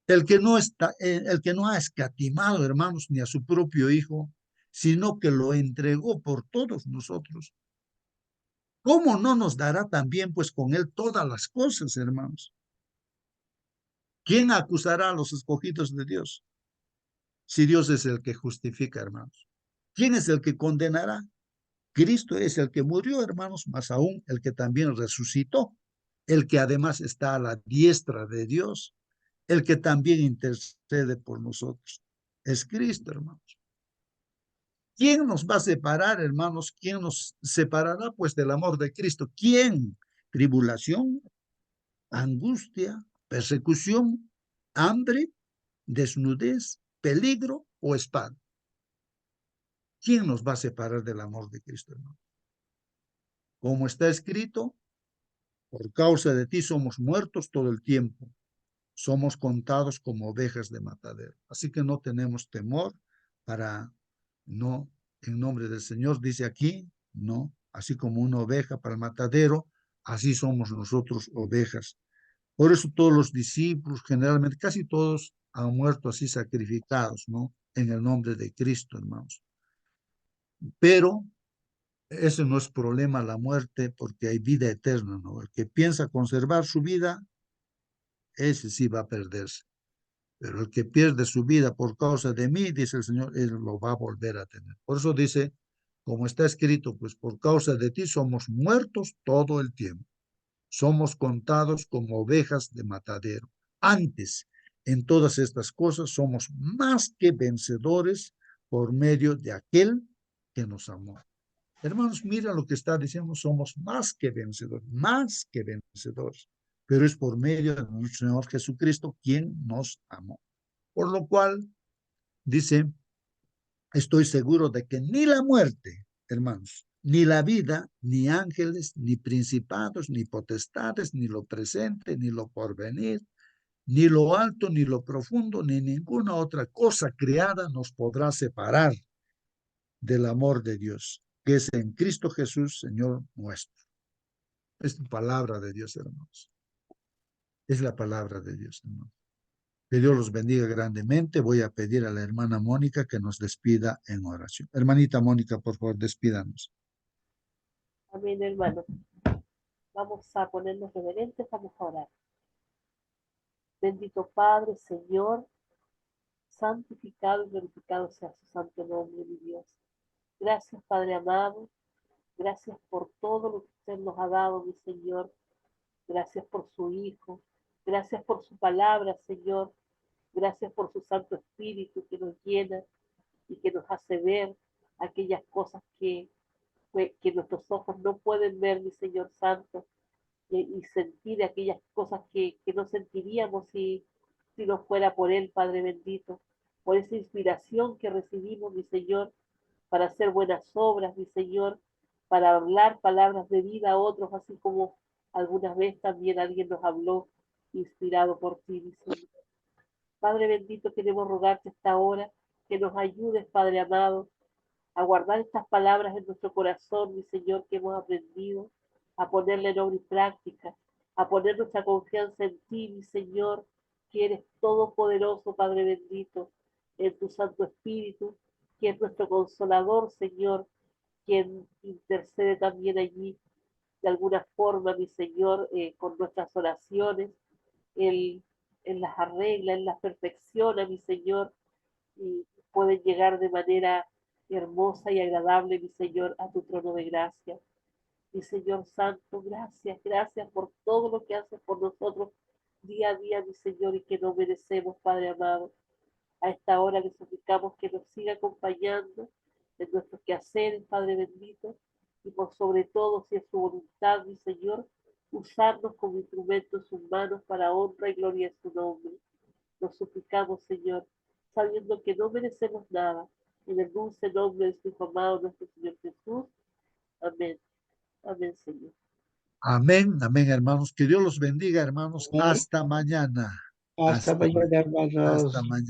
El que no ha escatimado, hermanos, ni a su propio Hijo, sino que lo entregó por todos nosotros. ¿Cómo no nos dará también, pues, con Él todas las cosas, hermanos? ¿Quién acusará a los escogidos de Dios? Si Dios es el que justifica, hermanos. ¿Quién es el que condenará? Cristo es el que murió, hermanos, más aún el que también resucitó, el que además está a la diestra de Dios, el que también intercede por nosotros. Es Cristo, hermanos. ¿Quién nos va a separar, hermanos? ¿Quién nos separará, pues, del amor de Cristo? ¿Quién? Tribulación, angustia, persecución, hambre, desnudez, peligro o espada. ¿Quién nos va a separar del amor de Cristo, hermano? Como está escrito, por causa de ti somos muertos todo el tiempo. Somos contados como ovejas de matadero. Así que no tenemos temor para, no, en nombre del Señor, dice aquí, no, así como una oveja para el matadero, así somos nosotros ovejas. Por eso todos los discípulos, generalmente, casi todos han muerto así sacrificados, ¿no? En el nombre de Cristo, hermanos. Pero ese no es problema la muerte porque hay vida eterna, ¿no? El que piensa conservar su vida, ese sí va a perderse. Pero el que pierde su vida por causa de mí, dice el Señor, él lo va a volver a tener. Por eso dice, como está escrito, pues por causa de ti somos muertos todo el tiempo. Somos contados como ovejas de matadero. Antes, En todas estas cosas somos más que vencedores por medio de aquel que nos amó. Hermanos, mira lo que está diciendo, somos más que vencedores, pero es por medio de nuestro Señor Jesucristo quien nos amó. Por lo cual, dice, estoy seguro de que ni la muerte, hermanos, ni la vida, ni ángeles, ni principados, ni potestades, ni lo presente, ni lo porvenir, ni lo alto, ni lo profundo, ni ninguna otra cosa creada nos podrá separar del amor de Dios, que es en Cristo Jesús, Señor nuestro. Es la palabra de Dios, hermanos. Es la palabra de Dios, hermanos. Que Dios los bendiga grandemente. Voy a pedir a la hermana Mónica que nos despida en oración. Hermanita Mónica, por favor, despídanos. Amén, hermano. Vamos a ponernos reverentes, vamos a orar. Bendito Padre, Señor, santificado y glorificado sea su santo nombre, mi Dios. Gracias, Padre amado. Gracias por todo lo que usted nos ha dado, mi Señor. Gracias por su Hijo. Gracias por su palabra, Señor. Gracias por su Santo Espíritu que nos llena y que nos hace ver aquellas cosas que nuestros ojos no pueden ver, mi Señor Santo, y sentir aquellas cosas que no sentiríamos si no fuera por Él, Padre bendito, por esa inspiración que recibimos, mi Señor, para hacer buenas obras, mi Señor, para hablar palabras de vida a otros, así como algunas veces también alguien nos habló inspirado por ti, mi Señor. Padre bendito, queremos rogarte esta hora que nos ayudes, Padre amado, a guardar estas palabras en nuestro corazón, mi Señor, que hemos aprendido, a ponerle en obra y práctica, a poner nuestra confianza en ti, mi Señor, que eres todopoderoso, Padre bendito, en tu Santo Espíritu, que es nuestro consolador, Señor, quien intercede también allí, de alguna forma, mi Señor, con nuestras oraciones, Él las arregla, Él las perfecciona, mi Señor, y pueden llegar de manera hermosa y agradable, mi Señor, a tu trono de gracia. Mi Señor Santo, gracias, gracias por todo lo que haces por nosotros día a día, mi Señor, y que no merecemos, Padre amado. A esta hora le suplicamos que nos siga acompañando en nuestros quehaceres, Padre bendito, y por sobre todo, si es su voluntad, mi Señor, usarnos como instrumentos humanos para honra y gloria en su nombre. Nos suplicamos, Señor, sabiendo que no merecemos nada, en el dulce nombre de su Hijo amado, nuestro Señor Jesús. Amén. Amén, Señor. Amén, amén, hermanos. Que Dios los bendiga, hermanos. Amén. Hasta mañana. Hasta mañana, Hasta hermanos. mañana.